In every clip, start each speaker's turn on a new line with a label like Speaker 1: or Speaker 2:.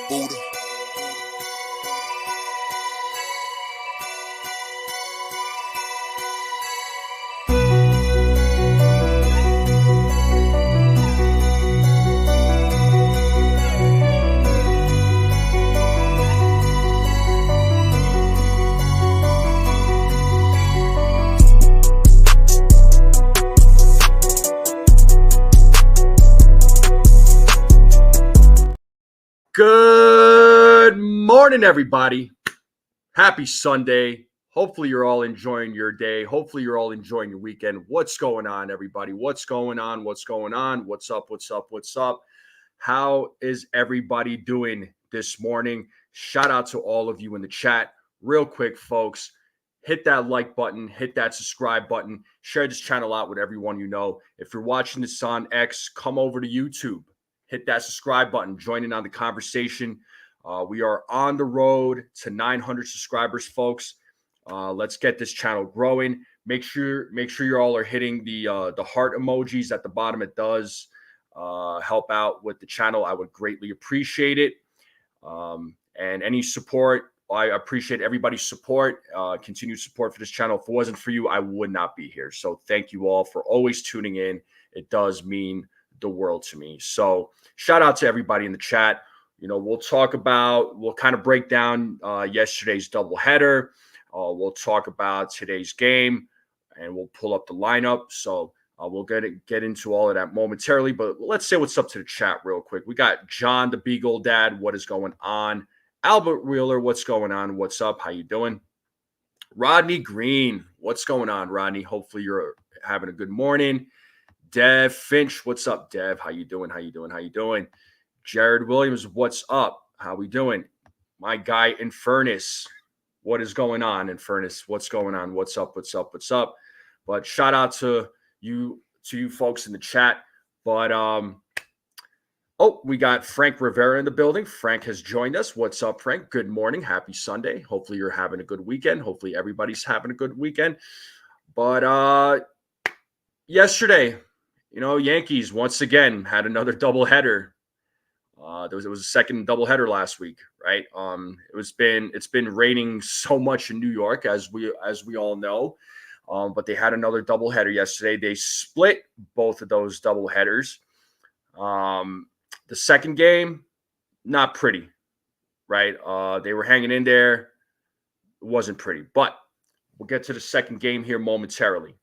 Speaker 1: Buddha.
Speaker 2: Good morning, everybody. Happy Sunday. Hopefully you're all enjoying your day. Hopefully you're all enjoying your weekend. What's going on, everybody? What's going on? What's going on? What's up? What's up? What's up? How is everybody doing this morning? Shout out to all of you in the chat. Real quick, folks, hit that like button, hit that subscribe button, share this channel out with everyone you know. If you're watching this on X, come over to YouTube. Hit that subscribe button, join in on the conversation. We are on the road to 900 subscribers, folks. Let's get this channel growing. Make sure you all are hitting the heart emojis at the bottom. It does help out with the channel. I would greatly appreciate it. And any support, I appreciate everybody's support, continued support for this channel. If it wasn't for you, I would not be here. So thank you all for always tuning in. It does mean the world to me. So shout out to everybody in the chat. You know, we'll kind of break down yesterday's doubleheader. We'll talk about today's game, and we'll pull up the lineup. So we'll get into all of that momentarily. But let's say what's up to the chat real quick. We got John, the Beagle Dad. What is going on? Albert Wheeler, what's going on? What's up? How you doing? Rodney Green, what's going on, Rodney? Hopefully you're having a good morning. Dev Finch, what's up, Dev? How you doing? How you doing? How you doing? Jared Williams, what's up? How we doing? My guy Infernus, what is going on, Infernus? What's going on? What's up? What's up? What's up? But shout out to you folks in the chat. But we got Frank Rivera in the building. Frank has joined us. What's up, Frank? Good morning. Happy Sunday. Hopefully you're having a good weekend. Hopefully everybody's having a good weekend. But yesterday, you know, Yankees once again had another doubleheader. It was a second doubleheader last week, right? It's been raining so much in New York, as we all know. But they had another doubleheader yesterday. They split both of those doubleheaders. The second game, not pretty, right? They were hanging in there. It wasn't pretty, but we'll get to the second game here momentarily.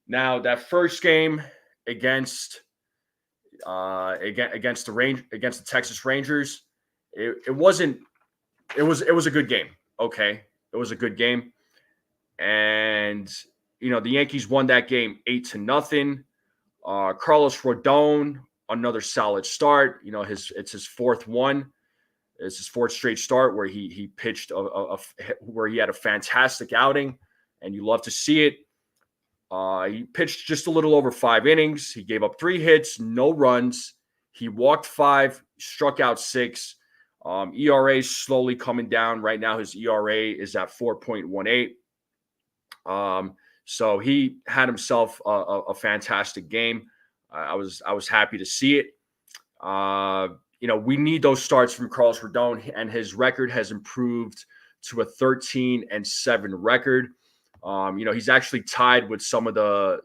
Speaker 2: Now, that first game against the Texas Rangers, it was a good game. Okay, it was a good game, and you know the Yankees won that game 8-0. Carlos Rodon, another solid start. You know it's his fourth one. It's his fourth straight start where he pitched where he had a fantastic outing, and you love to see it. He pitched just a little over 5 innings. He gave up 3 hits, no runs. He walked 5, struck out 6. ERA is slowly coming down. Right now, his ERA is at 4.18. So he had himself a fantastic game. I was happy to see it. You know, we need those starts from Carlos Rodon, and his record has improved to a 13-7 record. You know, he's actually tied with some of the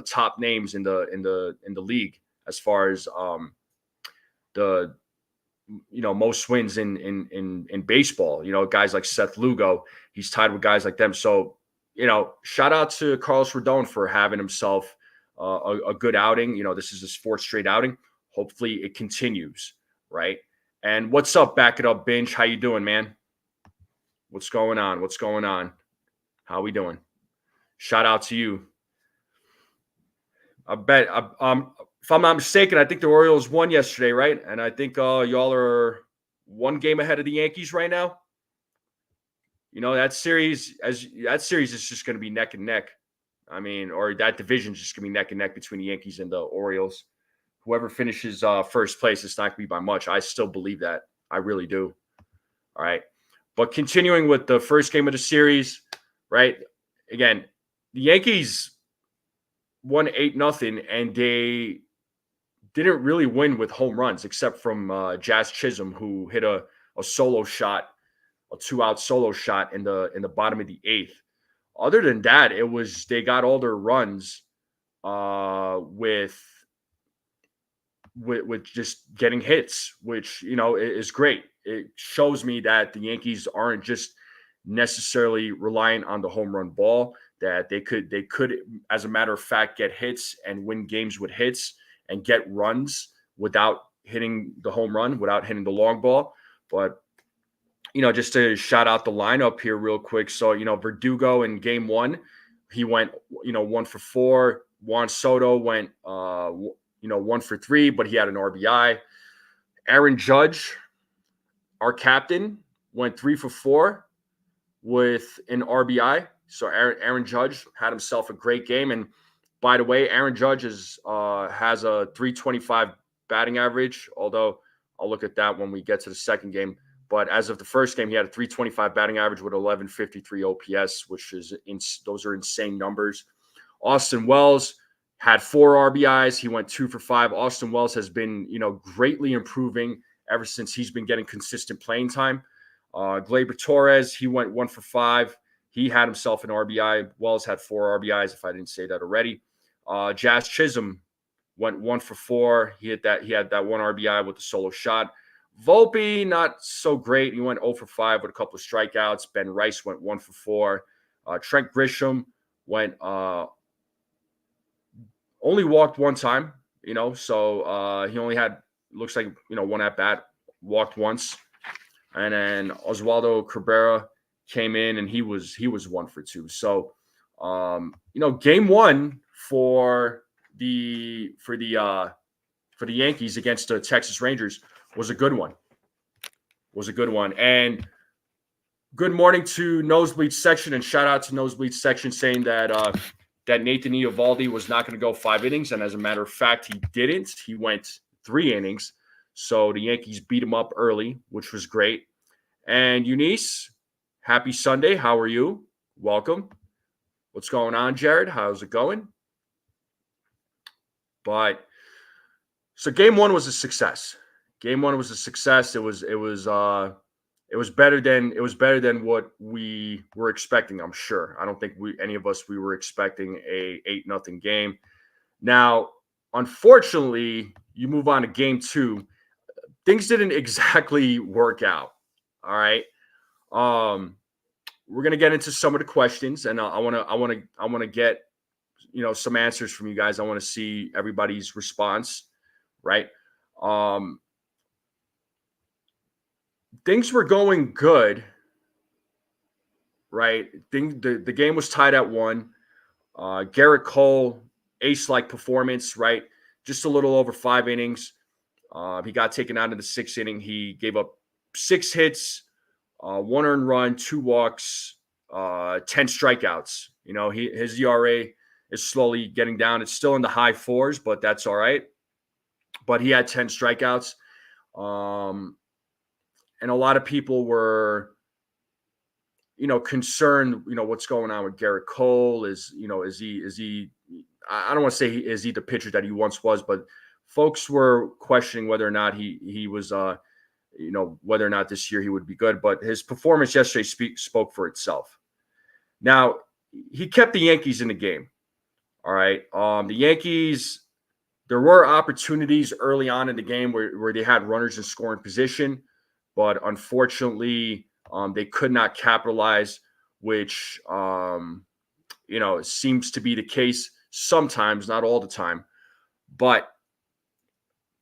Speaker 2: top names in the league as far as the most wins in baseball. You know, guys like Seth Lugo, he's tied with guys like them. So, you know, shout out to Carlos Rodon for having himself a good outing. You know, this is his 4th straight outing. Hopefully it continues, right? And what's up, Back It Up Binge? How you doing, man? What's going on? What's going on? How we doing? Shout out to you. I bet, if I'm not mistaken, I think the Orioles won yesterday, right? And I think y'all are 1 game ahead of the Yankees right now. You know, that series is just going to be neck and neck. I mean, or that division is just going to be neck and neck between the Yankees and the Orioles. Whoever finishes first place, it's not going to be by much. I still believe that. I really do. All right. But continuing with the first game of the series, right? Again, the Yankees won 8-0, and they didn't really win with home runs except from Jazz Chisholm, who hit a solo shot, a 2-out solo shot in the bottom of the 8th. Other than that, they got all their runs with just getting hits, which is great. It shows me that the Yankees aren't just necessarily reliant on the home run ball, that they could, as a matter of fact, get hits and win games with hits and get runs without hitting the home run, without hitting the long ball. But just to shout out the lineup here real quick. So, Verdugo in game 1, he went, 1 for 4. Juan Soto went, 1 for 3, but he had an RBI. Aaron Judge, our captain, went 3 for 4 with an RBI. So Aaron Judge had himself a great game. And by the way, Aaron Judge has a 325 batting average, although I'll look at that when we get to the second game. But as of the first game, he had a 325 batting average with 1153 OPS, which is those are insane numbers. Austin Wells had 4 RBIs. He went 2 for 5. Austin Wells has been, greatly improving ever since he's been getting consistent playing time. Gleyber Torres, he went 1 for 5. He had himself an RBI. Wells had 4 RBIs, if I didn't say that already. Jazz Chisholm went 1 for 4. He had that 1 RBI with the solo shot. Volpe, not so great. He went 0 for 5 with a couple of strikeouts. Ben Rice went 1 for 4. Trent Grisham went only walked 1 time, so he only had, looks like, 1 at bat, walked once. And then Oswaldo Cabrera came in and he was 1 for 2. So, game 1 for the Yankees against the Texas Rangers was a good one. And good morning to Nosebleed Section, and shout out to Nosebleed Section saying that Nathan Eovaldi was not going to go 5 innings. And as a matter of fact, he didn't. He went 3 innings. So the Yankees beat him up early, which was great. And Eunice, happy Sunday. How are you? Welcome. What's going on, Jared? How's it going? But so game 1 was a success. Game 1 was a success. It was better than what we were expecting, I'm sure. I don't think any of us were expecting a 8-0 game. Now, unfortunately, you move on to game 2. Things didn't exactly work out. All right. We're gonna get into some of the questions, and I want to get some answers from you guys. I want to see everybody's response. Right. Things were going good, right? The game was tied at 1. Garrett Cole, ace-like performance, right? Just a little over 5 innings. He got taken out in the 6th inning. He gave up 6 hits, 1 earned run, 2 walks, 10 strikeouts. His ERA is slowly getting down. It's still in the high 4s, but that's all right. But he had 10 strikeouts. And a lot of people were, concerned, what's going on with Garrett Cole. Is he, I don't want to say is he the pitcher that he once was, but folks were questioning whether or not he was, whether or not this year he would be good. But his performance yesterday spoke for itself. Now, he kept the Yankees in the game. All right. The Yankees, there were opportunities early on in the game where they had runners in scoring position, but unfortunately, they could not capitalize, which, seems to be the case sometimes, not all the time. But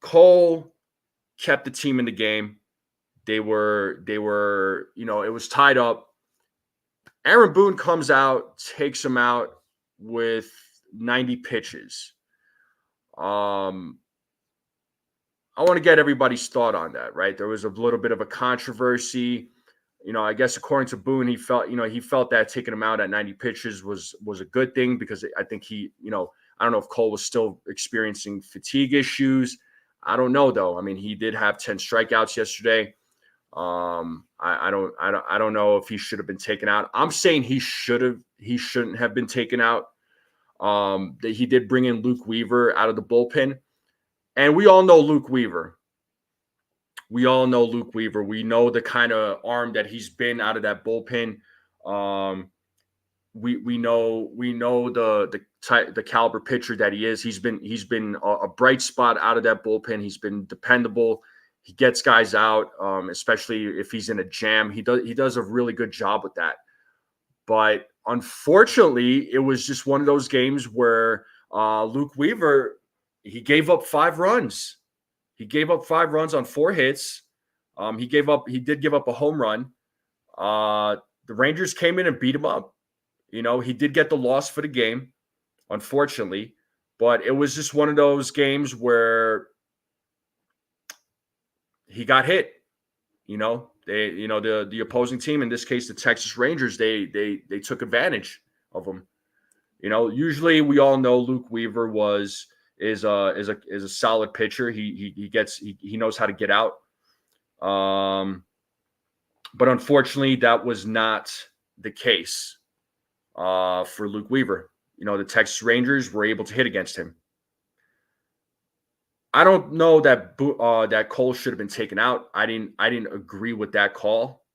Speaker 2: Cole kept the team in the game. They were, it was tied up. Aaron Boone comes out, takes him out with 90 pitches. I want to get everybody's thought on that, right? There was a little bit of a controversy. I guess according to Boone, he felt that taking him out at 90 pitches was a good thing, because I think he, I don't know if Cole was still experiencing fatigue issues. I don't know though. I mean, he did have 10 strikeouts yesterday. I don't know if he should have been taken out. I'm saying he shouldn't have been taken out. That he did bring in Luke Weaver out of the bullpen. And we all know Luke Weaver. We all know Luke Weaver. We know the kind of arm that he's been out of that bullpen. We know the caliber pitcher that he is. He's been a bright spot out of that bullpen. He's been dependable. He gets guys out, especially if he's in a jam. He does a really good job with that. But unfortunately, it was just one of those games where Luke Weaver, he gave up 5 runs. He gave up 5 runs on 4 hits. He did give up a home run. The Rangers came in and beat him up. He did get the loss for the game, unfortunately. But it was just one of those games where he got hit. The opposing team, in this case the Texas Rangers, they took advantage of him. Usually we all know Luke Weaver is a solid pitcher. He knows how to get out. But unfortunately that was not the case for Luke Weaver. The Texas Rangers were able to hit against him. I don't know that that Cole should have been taken out. I didn't agree with that call.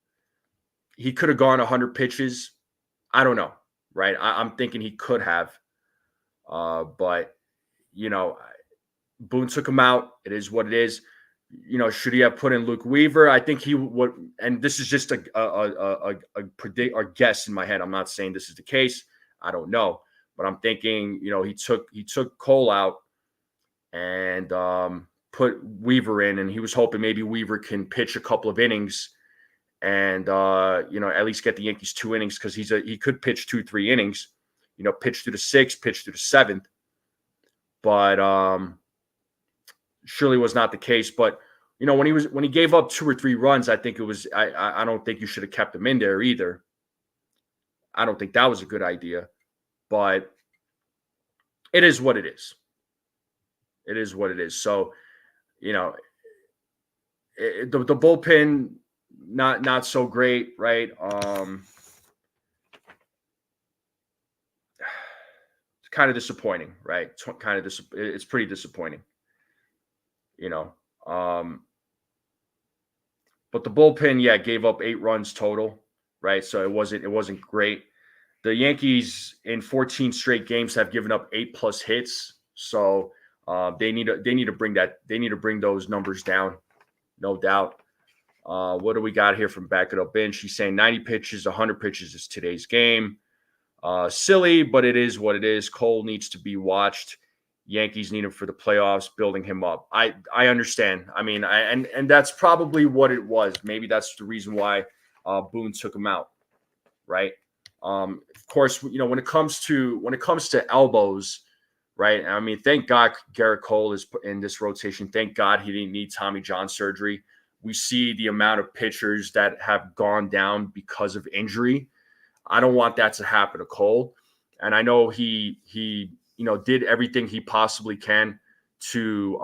Speaker 2: He could have gone 100 pitches. I don't know, right? I'm thinking he could have, but Boone took him out. It is what it is. Should he have put in Luke Weaver? I think he would. And this is just a guess in my head. I'm not saying this is the case. I don't know, but I'm thinking he took Cole out and put Weaver in, and he was hoping maybe Weaver can pitch a couple of innings and at least get the Yankees 2 innings, because he could pitch 2-3 innings, pitch through the 6th, pitch through the 7th. But surely was not the case. But when he gave up 2 or 3 runs, I think it was I don't think you should have kept him in there either. I don't think that was a good idea. But it is what it is. It is what it is. So, the bullpen not so great, right? It's kind of disappointing, right? It's pretty disappointing, But the bullpen, gave up 8 runs total, right? So it wasn't great. The Yankees in 14 straight games have given up 8+ hits. So they need to bring those numbers down, no doubt. What do we got here from Back It Up Bench? He's saying 90 pitches, 100 pitches is today's game. Silly, but it is what it is. Cole needs to be watched. Yankees need him for the playoffs, building him up. I understand. I mean, and that's probably what it was. Maybe that's the reason why Boone took him out, right? Of course, when it comes to elbows, right? I mean, thank God Garrett Cole is in this rotation. Thank God he didn't need Tommy John surgery. We see the amount of pitchers that have gone down because of injury. I don't want that to happen to Cole. And I know he did everything he possibly can to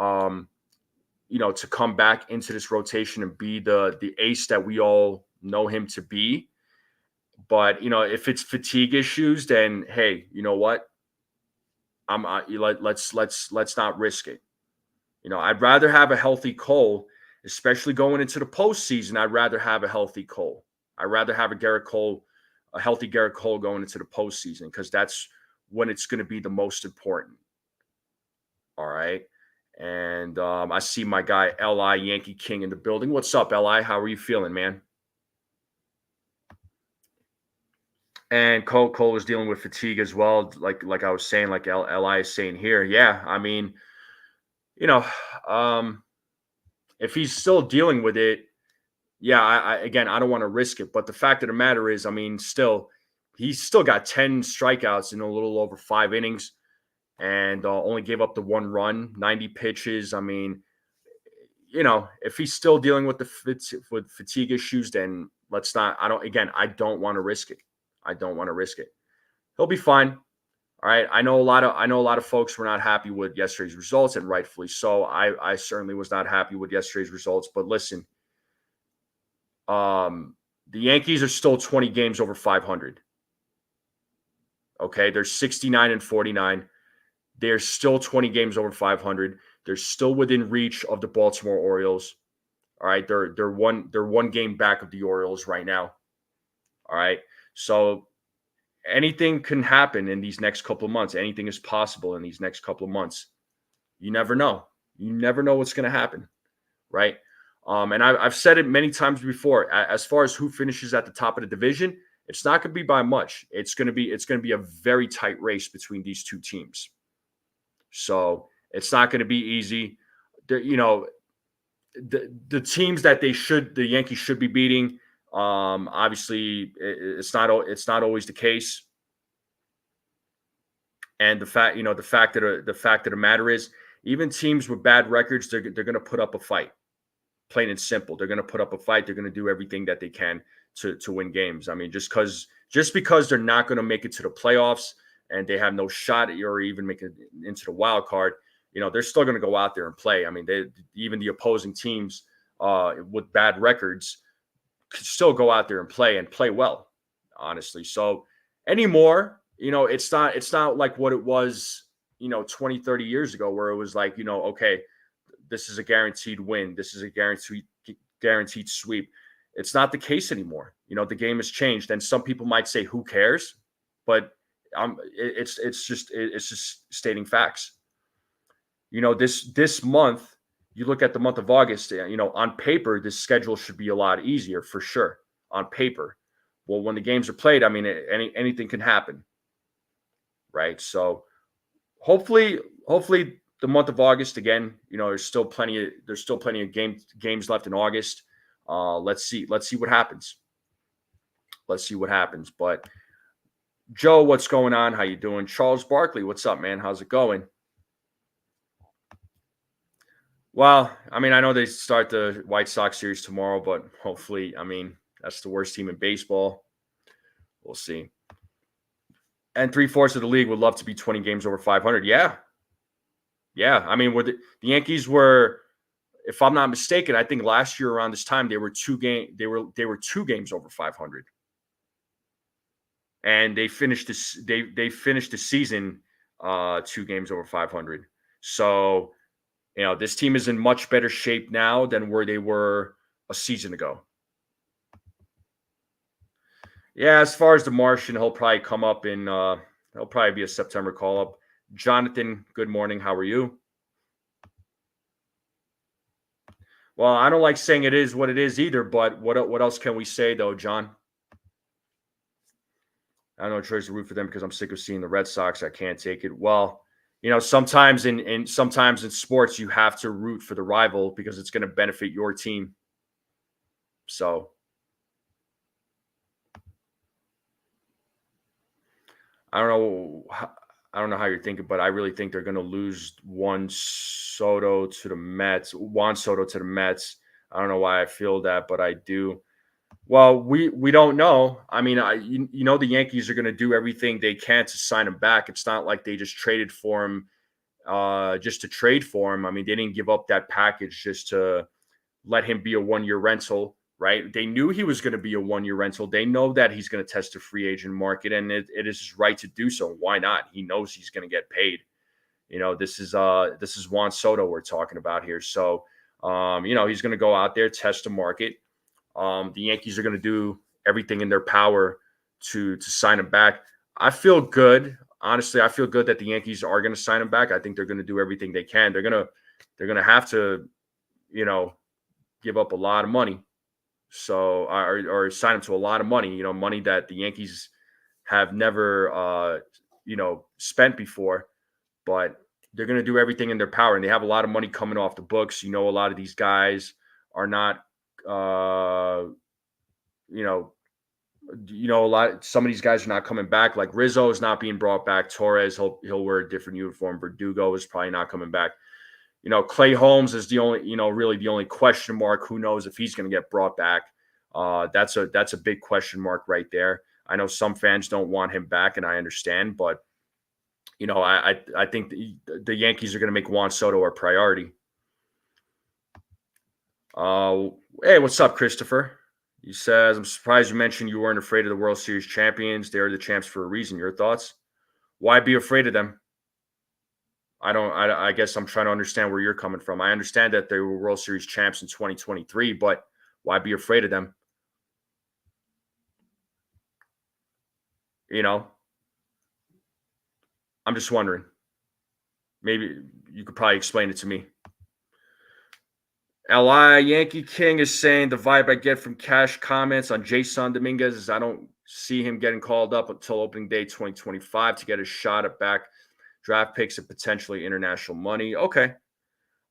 Speaker 2: to come back into this rotation and be the ace that we all know him to be. But if it's fatigue issues, then hey, you know what? Let's not risk it. I'd rather have a healthy Cole, especially going into the postseason. I'd rather have a healthy Cole. I'd rather have a healthy Garrett Cole going into the postseason, because that's when it's going to be the most important. All right. And I see my guy Li Yankee King in the building. What's up, Li? How are you feeling, man? And Cole is dealing with fatigue as well, like I was saying, like Li is saying here. Yeah, I mean, if he's still dealing with it, yeah, I don't want to risk it. But the fact of the matter is, I mean, he's still got 10 strikeouts in a little over 5 innings, and only gave up the 1 run, 90 pitches. I mean, if he's still dealing with with fatigue issues, then let's not. I don't want to risk it. I don't want to risk it. He'll be fine. All right. I know a lot of folks were not happy with yesterday's results, and rightfully so. I certainly was not happy with yesterday's results. But listen, the Yankees are still 20 games over 500. Okay, they're 69-49. They're still 20 games over 500. They're still within reach of the Baltimore Orioles. All right, they're one game back of the Orioles right now. All right, so anything can happen in these next couple of months. Anything is possible in these next couple of months. You never know. You never know what's going to happen, right? And I've said it many times before. As far as who finishes at the top of the division, it's not going to be by much. It's going to be a very tight race between these two teams. So it's not going to be easy. The teams that the Yankees should be beating. Obviously, it's not always the case. And the fact of the matter is, even teams with bad records, they're going to put up a fight. Plain and simple, they're going to put up a fight. They're going to do everything that they can to win games. I mean, just because they're not going to make it to the playoffs and they have no shot or even make it into the wild card, they're still going to go out there and play. I mean, even the opposing teams with bad records could still go out there and play well, honestly. So anymore, it's not like what it was, 20, 30 years ago, where it was like, okay, this is a guaranteed win. This is a guaranteed sweep. It's not the case anymore. The game has changed, and some people might say, "Who cares?" But it's just stating facts. This month, you look at the month of August. On paper, this schedule should be a lot easier for sure. On paper, well, when the games are played, I mean, anything can happen, right? So, hopefully the month of August again. There's still plenty of games left in August. Let's see what happens. Let's see what happens. But Joe, what's going on? How you doing? Charles Barkley, what's up, man? How's it going? Well, I mean, I know they start the White Sox series tomorrow, but hopefully, I mean, that's the worst team in baseball. We'll see. And 3/4 of the league would love to be 20 games over 500. Yeah. I mean, the Yankees were, if I'm not mistaken, I think last year around this time they were two games over 500, and they finished the season 2 games over 500. So this team is in much better shape now than where they were a season ago. Yeah, as far as the Martian, he'll probably come up he'll probably be a September call up. Jonathan, good morning. How are you? Well, I don't like saying it is what it is either, but what else can we say though, John? I don't know, choice to root for them because I'm sick of seeing the Red Sox. I can't take it. Well, sometimes sometimes in sports you have to root for the rival because it's going to benefit your team. So I don't know how you're thinking, but I really think they're going to lose Juan Soto to the Mets. I don't know why I feel that, but I do. Well, we don't know. I mean, the Yankees are going to do everything they can to sign him back. It's not like they just traded for him just to trade for him. I mean, they didn't give up that package just to let him be a 1-year rental, right? They knew he was going to be a 1-year rental. They know that he's going to test the free agent market, and it is his right to do so. Why not? He knows he's going to get paid. This is Juan Soto we're talking about here. So, he's going to go out there, test the market. The Yankees are going to do everything in their power to sign him back. I feel good. Honestly, I feel good that the Yankees are going to sign him back. I think they're going to do everything they can. They're going to have to, give up a lot of money. So, or sign him to a lot of money, money that the Yankees have never, spent before, but they're going to do everything in their power, and they have a lot of money coming off the books. A lot of these guys are not, some of these guys are not coming back. Like Rizzo is not being brought back. Torres, he'll wear a different uniform. Verdugo is probably not coming back. Clay Holmes is the only, really the only question mark. Who knows if he's going to get brought back? That's a big question mark right there. I know some fans don't want him back, and I understand, but I think the Yankees are going to make Juan Soto a priority. Hey, what's up, Christopher? He says, I'm surprised you mentioned you weren't afraid of the World Series champions. They're the champs for a reason. Your thoughts? Why be afraid of them? I guess I'm trying to understand where you're coming from. I understand that they were World Series champs in 2023, but why be afraid of them? You know, I'm just wondering. Maybe you could probably explain it to me. LI Yankee King is saying the vibe I get from Cash comments on Jason Dominguez is I don't see him getting called up until opening day 2025 to get a shot at back draft picks and potentially international money. Okay.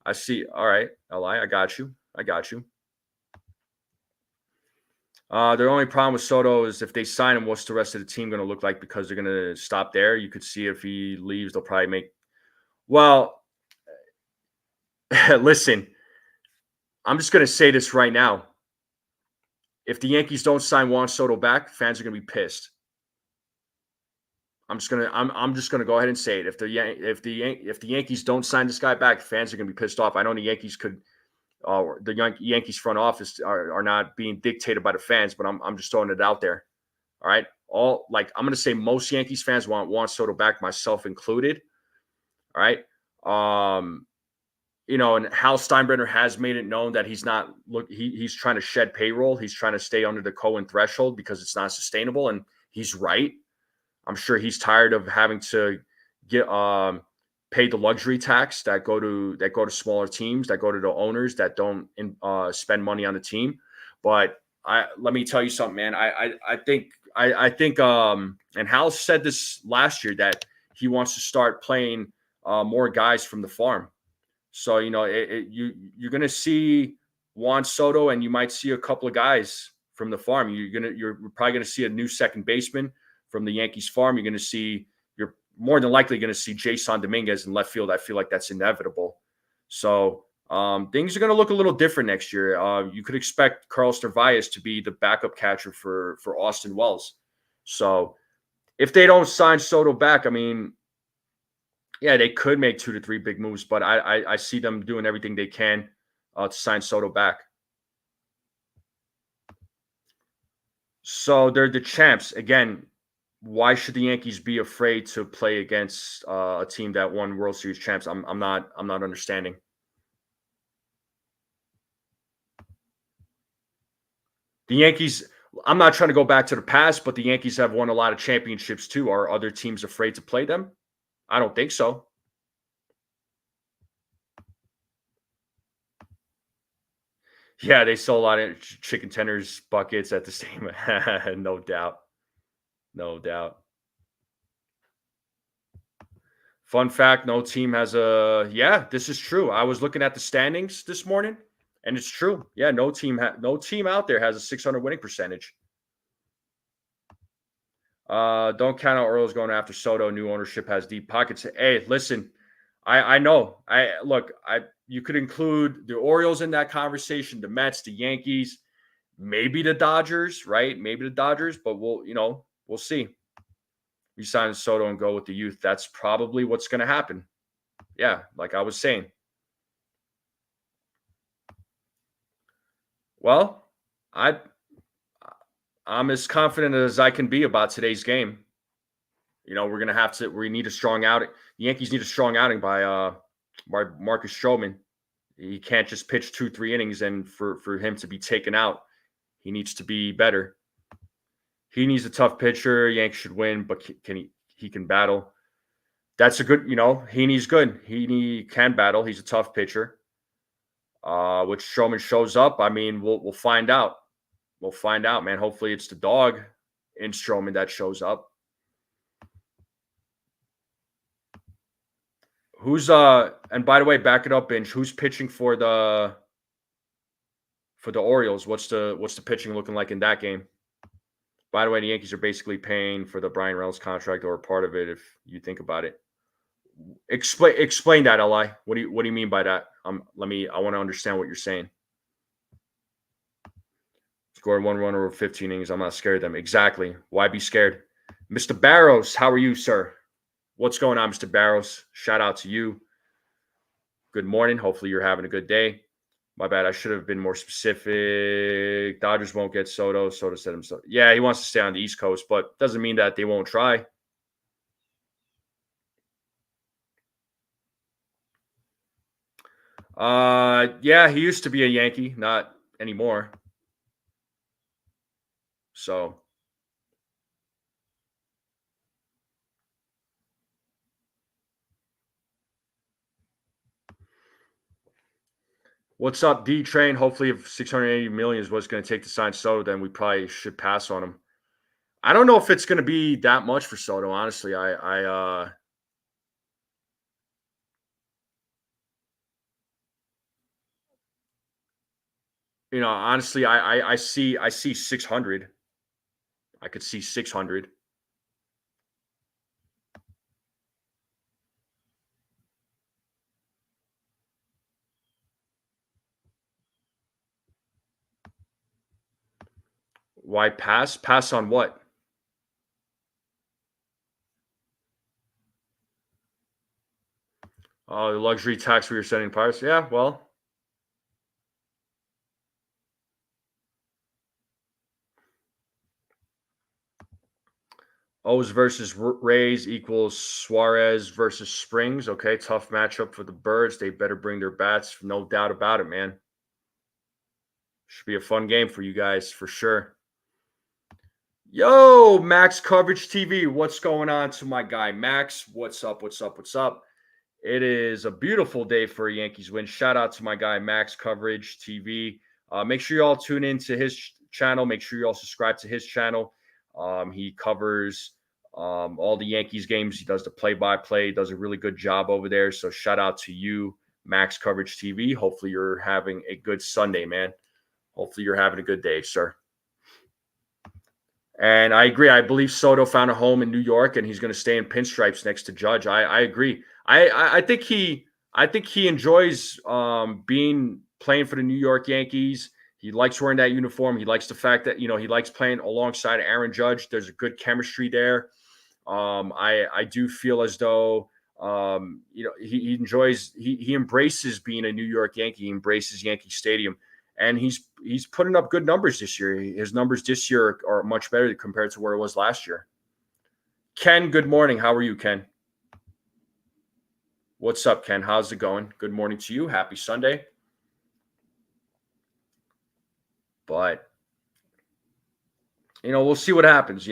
Speaker 2: I see. All right, LI, I got you. I got you. Their only problem with Soto is if they sign him, what's the rest of the team going to look like? Because they're going to stop there. You could see if he leaves, they'll probably make. Well, listen, I'm just going to say this right now. If the Yankees don't sign Juan Soto back, fans are going to be pissed. I'm just gonna go ahead and say it. If the Yankees don't sign this guy back, fans are going to be pissed off. I know the Yankees could. The Yankees front office are not being dictated by the fans, but I'm just throwing it out there. All right. I'm going to say most Yankees fans want Juan Soto back, myself included. All right. And Hal Steinbrenner has made it known that he's trying to shed payroll. He's trying to stay under the Cohen threshold because it's not sustainable. And he's right. I'm sure he's tired of having to get pay the luxury tax that go to smaller teams, that go to the owners that don't spend money on the team. But let me tell you something, man. I think and Hal said this last year that he wants to start playing more guys from the farm. So you're going to see Juan Soto, and you might see a couple of guys from the farm. You're probably going to see a new second baseman from the Yankees farm. You're more than likely going to see Jason Dominguez in left field. I feel like that's inevitable. So things are going to look a little different next year. You could expect Carlos Narvaez to be the backup catcher for Austin Wells. So if they don't sign Soto back, I mean, yeah, they could make 2 to 3 big moves, but I see them doing everything they can to sign Soto back. So they're the champs. Again, why should the Yankees be afraid to play against a team that won World Series champs? I'm not understanding. The Yankees, I'm not trying to go back to the past, but the Yankees have won a lot of championships too. Are other teams afraid to play them? I don't think so. Yeah, they sell a lot of chicken tenders buckets at the same. No doubt. No doubt. Fun fact, no team has yeah, this is true. I was looking at the standings this morning and it's true. Yeah, no team out there has a 600 winning percentage. Don't count out Orioles going after Soto. New ownership has deep pockets. Hey, listen, I know. You could include the Orioles in that conversation, the Mets, the Yankees, maybe the Dodgers, right? Maybe the Dodgers, but we'll see. We sign Soto and go with the youth. That's probably what's going to happen. Yeah, like I was saying. Well, I'm as confident as I can be about today's game. We need a strong outing. The Yankees need a strong outing by Marcus Stroman. He can't just pitch 2-3 innings and for him to be taken out. He needs to be better. He needs a tough pitcher. Yankees should win, but he can battle. That's a good, Heaney's good. Heaney can battle. He's a tough pitcher. Which Stroman shows up. I mean, we'll find out. We'll find out, man. Hopefully it's the dog in Stroman that shows up. And by the way, back it up, Binge. Who's pitching for the Orioles? What's the pitching looking like in that game? By the way, the Yankees are basically paying for the Brian Reynolds contract or a part of it, if you think about it. Explain that, Li. What do you mean by that? I want to understand what you're saying. Scored 1 run over 15 innings. I'm not scared of them. Exactly. Why be scared? Mr. Barrows, how are you, sir? What's going on, Mr. Barrows? Shout out to you. Good morning. Hopefully you're having a good day. My bad. I should have been more specific. Dodgers won't get Soto. Soto said himself. Yeah, he wants to stay on the East Coast, but doesn't mean that they won't try. Yeah, he used to be a Yankee, not anymore. So, what's up, D Train? Hopefully, if 680 million is what's going to take to sign Soto, then we probably should pass on him. I don't know if it's going to be that much for Soto. Honestly, honestly, I see 600. I could see 600. Why pass? Pass on what? Oh, the luxury tax we were sending Pirates. Yeah, well, O's versus Rays equals Suarez versus Springs. Okay, tough matchup for the Birds. They better bring their bats, no doubt about it, man. Should be a fun game for you guys for sure. Yo, Max Coverage TV. What's going on to my guy Max? What's up? What's up? What's up? It is a beautiful day for a Yankees win. Shout out to my guy Max Coverage TV. Make sure you all tune into his channel. Make sure you all subscribe to his channel. He covers all the Yankees games. He does the play-by-play. He does a really good job over there. So shout out to you, Max Coverage TV. Hopefully you're having a good Sunday, man. Hopefully you're having a good day, sir. And I agree. I believe Soto found a home in New York, and he's going to stay in pinstripes next to Judge. I agree. I think he enjoys being playing for the New York Yankees. He likes wearing that uniform. He likes the fact that he likes playing alongside Aaron Judge. There's a good chemistry there. I do feel as though he enjoys he embraces being a New York Yankee. He embraces Yankee Stadium, and he's putting up good numbers this year. His numbers this year are much better compared to where it was last year. Ken, good morning. How are you, Ken? What's up, Ken? How's it going? Good morning to you. Happy Sunday. But we'll see what happens.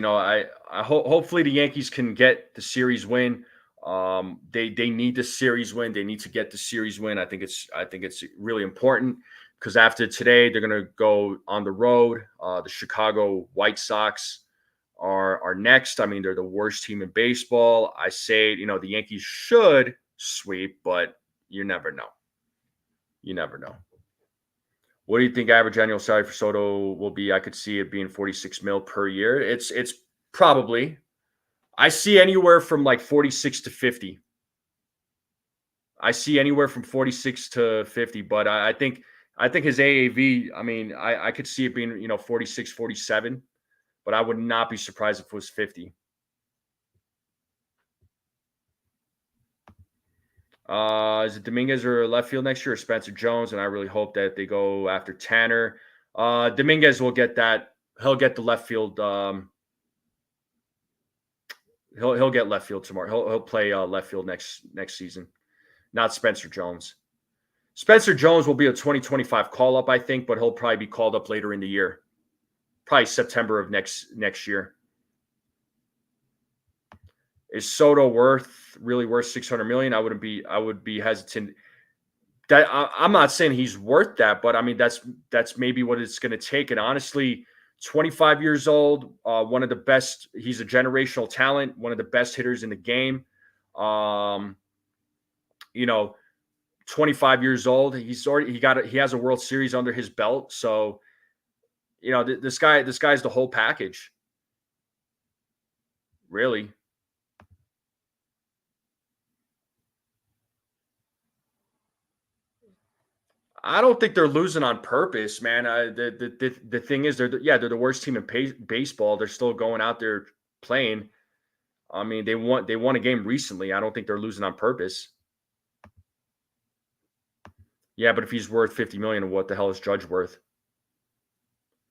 Speaker 2: Hopefully the Yankees can get the series win. They need the series win. They need to get the series win. I think it's really important because after today they're going to go on the road. The Chicago White Sox are next. I mean, they're the worst team in baseball. I say, the Yankees should sweep, but you never know. You never know. What do you think average annual salary for Soto will be? I could see it being 46 mil per year. It's probably. I see anywhere from like 46 to 50. I see anywhere from 46 to 50, but I think his AAV, I mean, I could see it being, 46, 47, but I would not be surprised if it was 50. Is it Dominguez or left field next year or Spencer Jones? And I really hope that they go after Tanner. Dominguez will get that. He'll get the left field. He'll get left field tomorrow. He'll play left field next season. Not Spencer Jones. Spencer Jones will be a 2025 call up, I think, but he'll probably be called up later in the year. Probably September of next year. Is Soto really worth 600 million? I would be hesitant. That I'm not saying he's worth that, but I mean that's maybe what it's going to take. And honestly, 25 years old, one of the best. He's a generational talent, one of the best hitters in the game. Um, you know, 25 years old. He has a World Series under his belt. So, this guy's the whole package. Really. I don't think they're losing on purpose, man. The thing is, they're the worst team in baseball. They're still going out there playing. I mean, they won a game recently. I don't think they're losing on purpose. Yeah, but if he's worth 50 million, what the hell is Judge worth?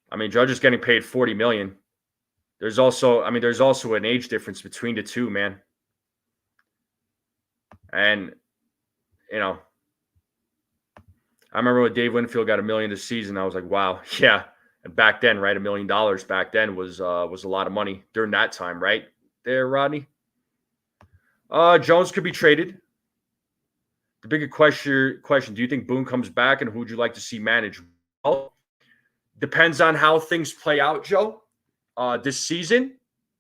Speaker 2: I mean, Judge is getting paid 40 million. There's also an age difference between the two, man. And you know, I remember when Dave Winfield got $1 million this season. I was like, wow, yeah. And back then, right, $1 million back then was a lot of money during that time, right? There, Rodney. Jones could be traded. The bigger question: do you think Boone comes back, and who would you like to see manage? Well, depends on how things play out, Joe. This season,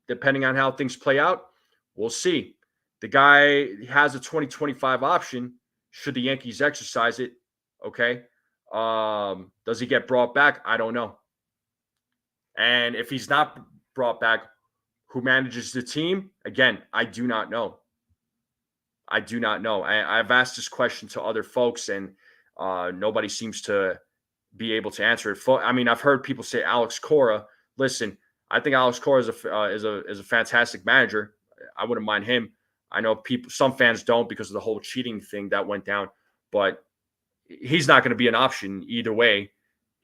Speaker 2: depending on how things play out, we'll see. The guy has a 2025 option. Should the Yankees exercise it? Okay. Does he get brought back? I don't know. And if he's not brought back, who manages the team? Again, I do not know. I've asked this question to other folks, and nobody seems to be able to answer it. I mean, I've heard people say Alex Cora. Listen, I think Alex Cora is a fantastic manager. I wouldn't mind him. I know some fans don't because of the whole cheating thing that went down, but he's not going to be an option either way.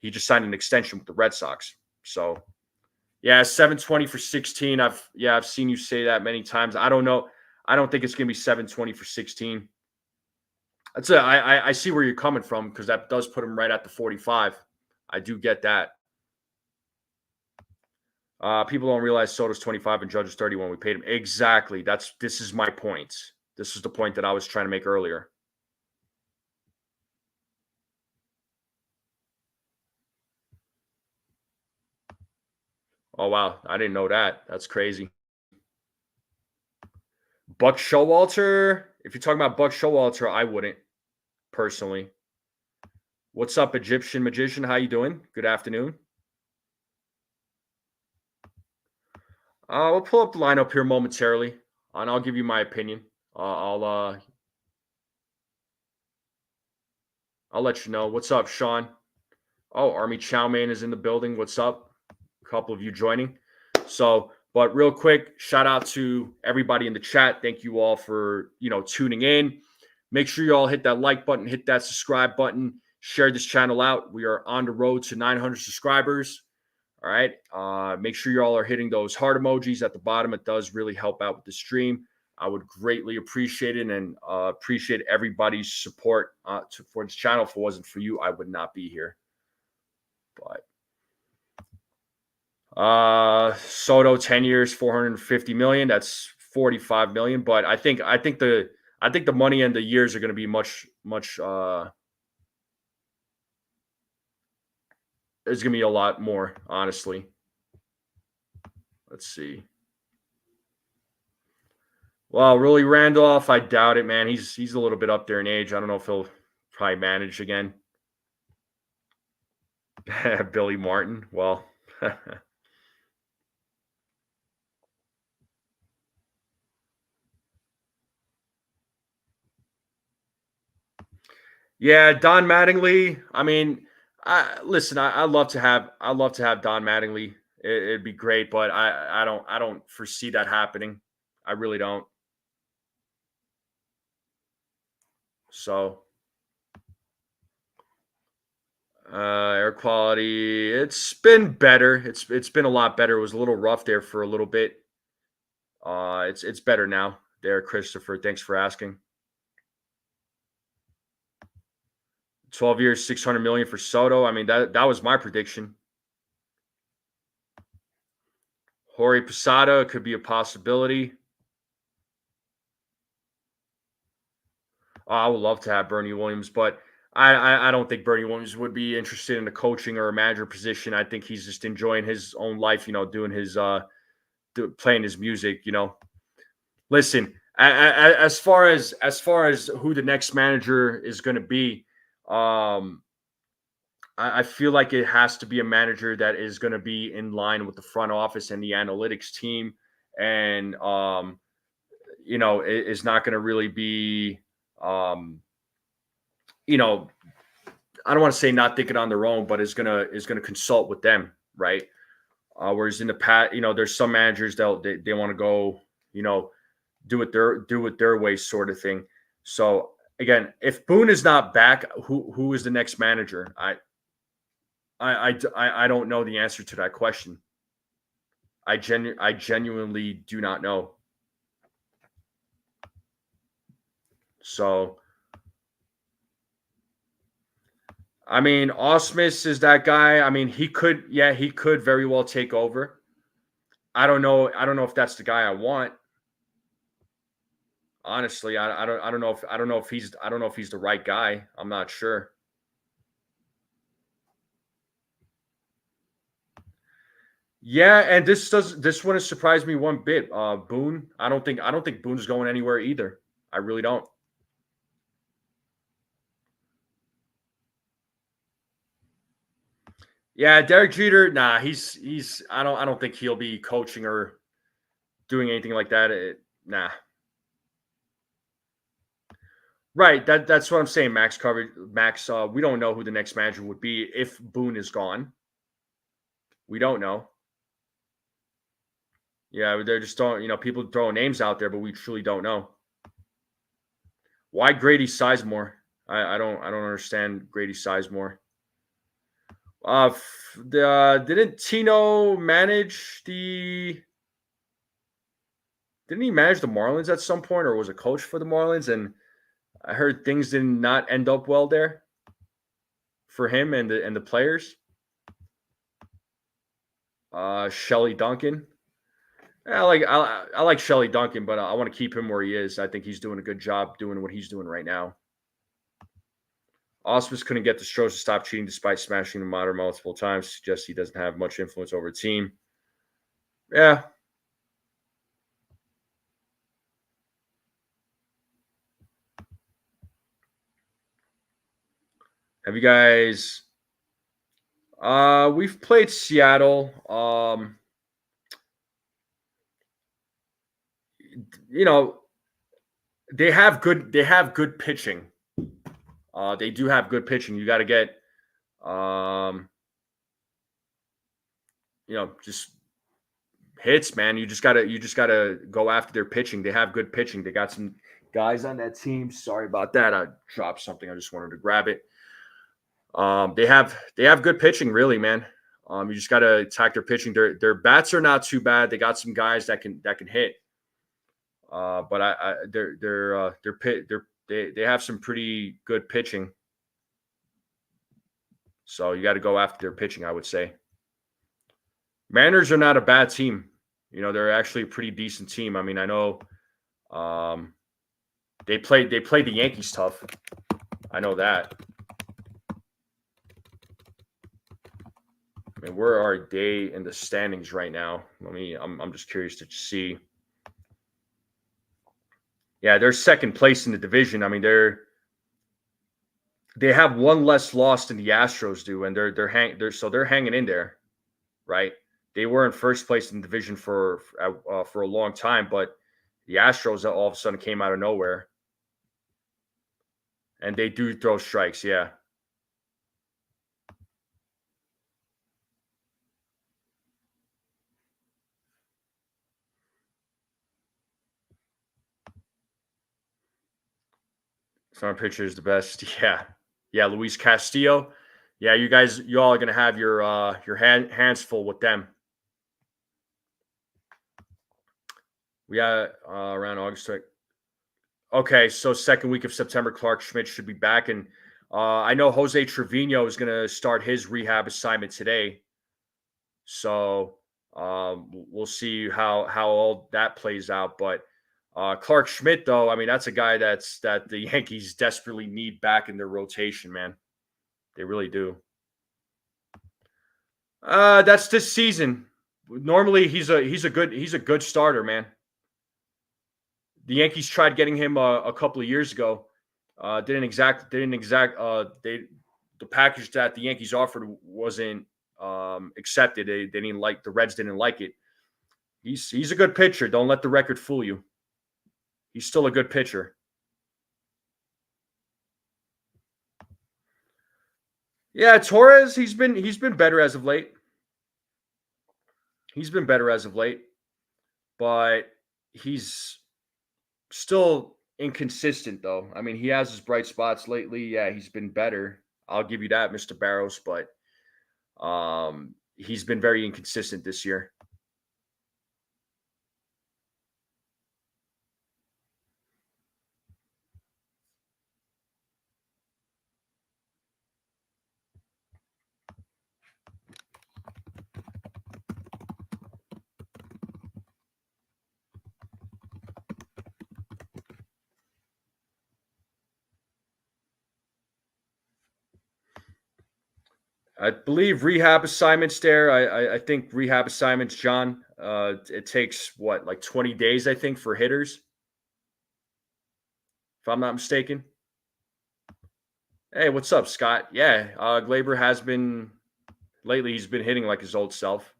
Speaker 2: He just signed an extension with the Red Sox. So, yeah, 720 for 16. I've seen you say that many times. I don't know. I don't think it's going to be 720 for 16. I see where you're coming from because that does put him right at the 45. I do get that. People don't realize Soto's 25 and Judge is 31. We paid him. Exactly. This is my point. This is the point that I was trying to make earlier. Oh, wow. I didn't know that. That's crazy. Buck Showalter. If you're talking about Buck Showalter, I wouldn't personally. What's up, Egyptian Magician? How you doing? Good afternoon. We'll pull up the lineup here momentarily, and I'll give you my opinion. I'll let you know. What's up, Sean? Oh, Army Chowman is in the building. What's up? A couple of you joining. So, but real quick, shout out to everybody in the chat. Thank you all for tuning in. Make sure you all hit that like button, hit that subscribe button, share this channel out. We are on the road to 900 subscribers. All right. Make sure you all are hitting those heart emojis at the bottom. It does really help out with the stream. I would greatly appreciate it and appreciate everybody's support for this channel. If it wasn't for you, I would not be here. But Soto 10 years, 450 million. That's 45 million. But I think the money and the years are going to be much there's going to be a lot more, honestly. Let's see. Well, Willie Randolph, I doubt it, man. He's a little bit up there in age. I don't know if he'll probably manage again. Billy Martin. Well, yeah, Don Mattingly. I mean, listen, I love to have Don Mattingly. It'd be great, but I don't foresee that happening. I really don't. So, air quality, it's been better. It's been a lot better. It was a little rough there for a little bit. It's better now. There, Christopher. Thanks for asking. 12 years, 600 million for Soto. I mean, that was my prediction. Jorge Posada could be a possibility. I would love to have Bernie Williams, but I don't think Bernie Williams would be interested in a coaching or a manager position. I think he's just enjoying his own life, doing his playing his music. Listen, as far as who the next manager is going to be, I feel like it has to be a manager that is going to be in line with the front office and the analytics team, and is not going to really be. I don't want to say not thinking on their own, but is gonna consult with them, right? Whereas in the past, there's some managers they want to go, do it their way, sort of thing. So again, if Boone is not back, who is the next manager? I don't know the answer to that question. I genuinely do not know. So I mean, Osmus is that guy. I mean, he could very well take over. I don't know. I don't know if that's the guy I want. Honestly, I don't know if I don't know if he's the right guy. I'm not sure. Yeah, and this wouldn't surprise me one bit. Boone, I don't think Boone's going anywhere either. I really don't. Yeah, Derek Jeter, nah, he's I don't think he'll be coaching or doing anything like that. Nah. Right, that's what I'm saying. Max coverage, Max. We don't know who the next manager would be if Boone is gone. We don't know. Yeah, they're just throwing, people throwing names out there, but we truly don't know. Why Grady Sizemore? I don't understand Grady Sizemore. Didn't Tino manage the? Didn't he manage the Marlins at some point, or was a coach for the Marlins? And I heard things did not end up well there for him and the players. Shelly Duncan. I like Shelly Duncan, but I want to keep him where he is. I think he's doing a good job doing what he's doing right now. Osmus couldn't get the Stros to stop cheating despite smashing the monitor multiple times. Suggests he doesn't have much influence over the team. Yeah. Have you guys? We've played Seattle. You know, they have good pitching. They do have good pitching. You got to get just hits, man. You just gotta go after their pitching. They have good pitching. They got some guys on that team. Sorry about that. I dropped something. I just wanted to grab it. They have good pitching, really, man. You just gotta attack their pitching. Their bats are not too bad. They got some guys that can hit. But they have some pretty good pitching. So you got to go after their pitching, I would say. Mariners are not a bad team. They're actually a pretty decent team. I mean, I know they played the Yankees tough. I know that. I mean, where are they in the standings right now? I'm just curious to see. Yeah, they're second place in the division. I mean, they have one less loss than the Astros do, and they're hanging in there, right? They were in first place in the division for a long time, but the Astros all of a sudden came out of nowhere, and they do throw strikes. Yeah. Some pitcher is the best. Yeah. Yeah, Luis Castillo. Yeah, you all are gonna have your hands full with them. We got around August. Okay, so second week of September, Clark Schmidt should be back, and I know Jose Trevino is gonna start his rehab assignment today. So we'll see how all that plays out. But Clark Schmidt, though, I mean, that's a guy that the Yankees desperately need back in their rotation, man. They really do. That's this season. Normally, he's a good starter, man. The Yankees tried getting him a couple of years ago. They the package that the Yankees offered wasn't accepted. They didn't like the Reds didn't like it. He's a good pitcher. Don't let the record fool you. He's still a good pitcher. Yeah, Torres, he's been better as of late. He's been better as of late, but he's still inconsistent though. I mean, he has his bright spots lately. Yeah, he's been better. I'll give you that, Mr. Barrows, but he's been very inconsistent this year. I believe rehab assignments there. I think rehab assignments, John. It takes what, like 20 days, I think, for hitters, if I'm not mistaken. Hey, what's up, Scott? Yeah, Glaber has been lately. He's been hitting like his old self.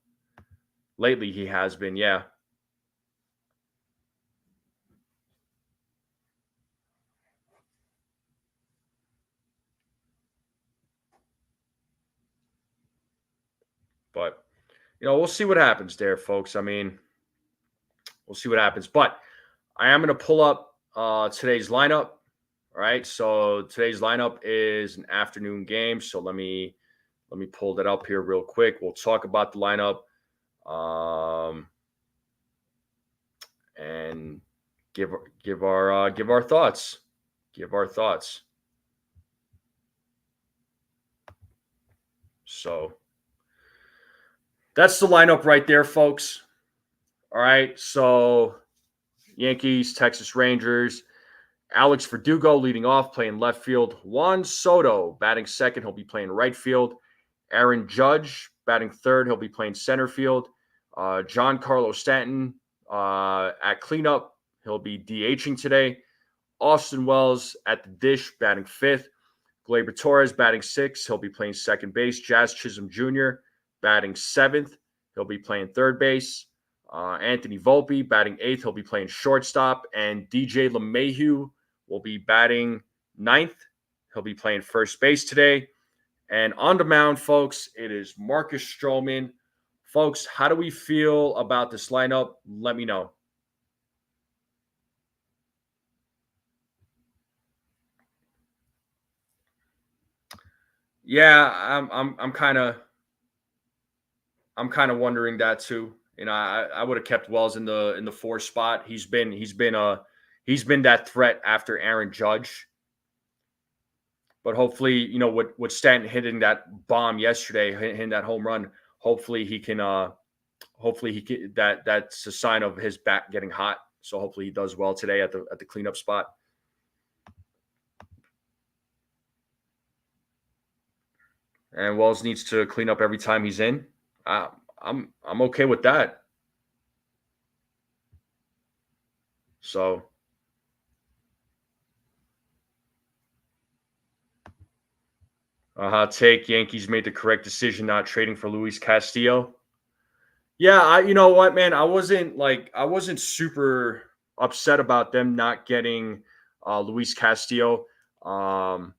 Speaker 2: Lately, he has been. Yeah, but we'll see what happens there, folks. I mean, we'll see what happens. But I am going to pull up today's lineup. All right. So today's lineup is an afternoon game. So let me pull that up here real quick. We'll talk about the lineup and give our thoughts. Give our thoughts. So that's the lineup right there, folks. All right. So Yankees, Texas Rangers. Alex Verdugo leading off, playing left field. Juan Soto batting second. He'll be playing right field. Aaron Judge batting third. He'll be playing center field. John Carlos Stanton at cleanup. He'll be DHing today. Austin Wells at the dish batting fifth. Gleyber Torres batting sixth. He'll be playing second base. Jazz Chisholm Jr. batting seventh. He'll be playing third base. Anthony Volpe batting eighth. He'll be playing shortstop. And DJ LeMahieu will be batting ninth. He'll be playing first base today. And on the mound, folks, it is Marcus Stroman. Folks, how do we feel about this lineup? Let me know. Yeah, I'm kind of wondering that too. I would have kept Wells in the four spot. He's been that threat after Aaron Judge. But hopefully, with Stanton hitting that bomb yesterday, hitting that home run, hopefully he can that's a sign of his bat getting hot. So hopefully he does well today at the cleanup spot. And Wells needs to clean up every time he's in. I'm okay with that. So a hot take: Yankees made the correct decision not trading for Luis Castillo. Yeah, you know what, man, I wasn't super upset about them not getting Luis Castillo. Um,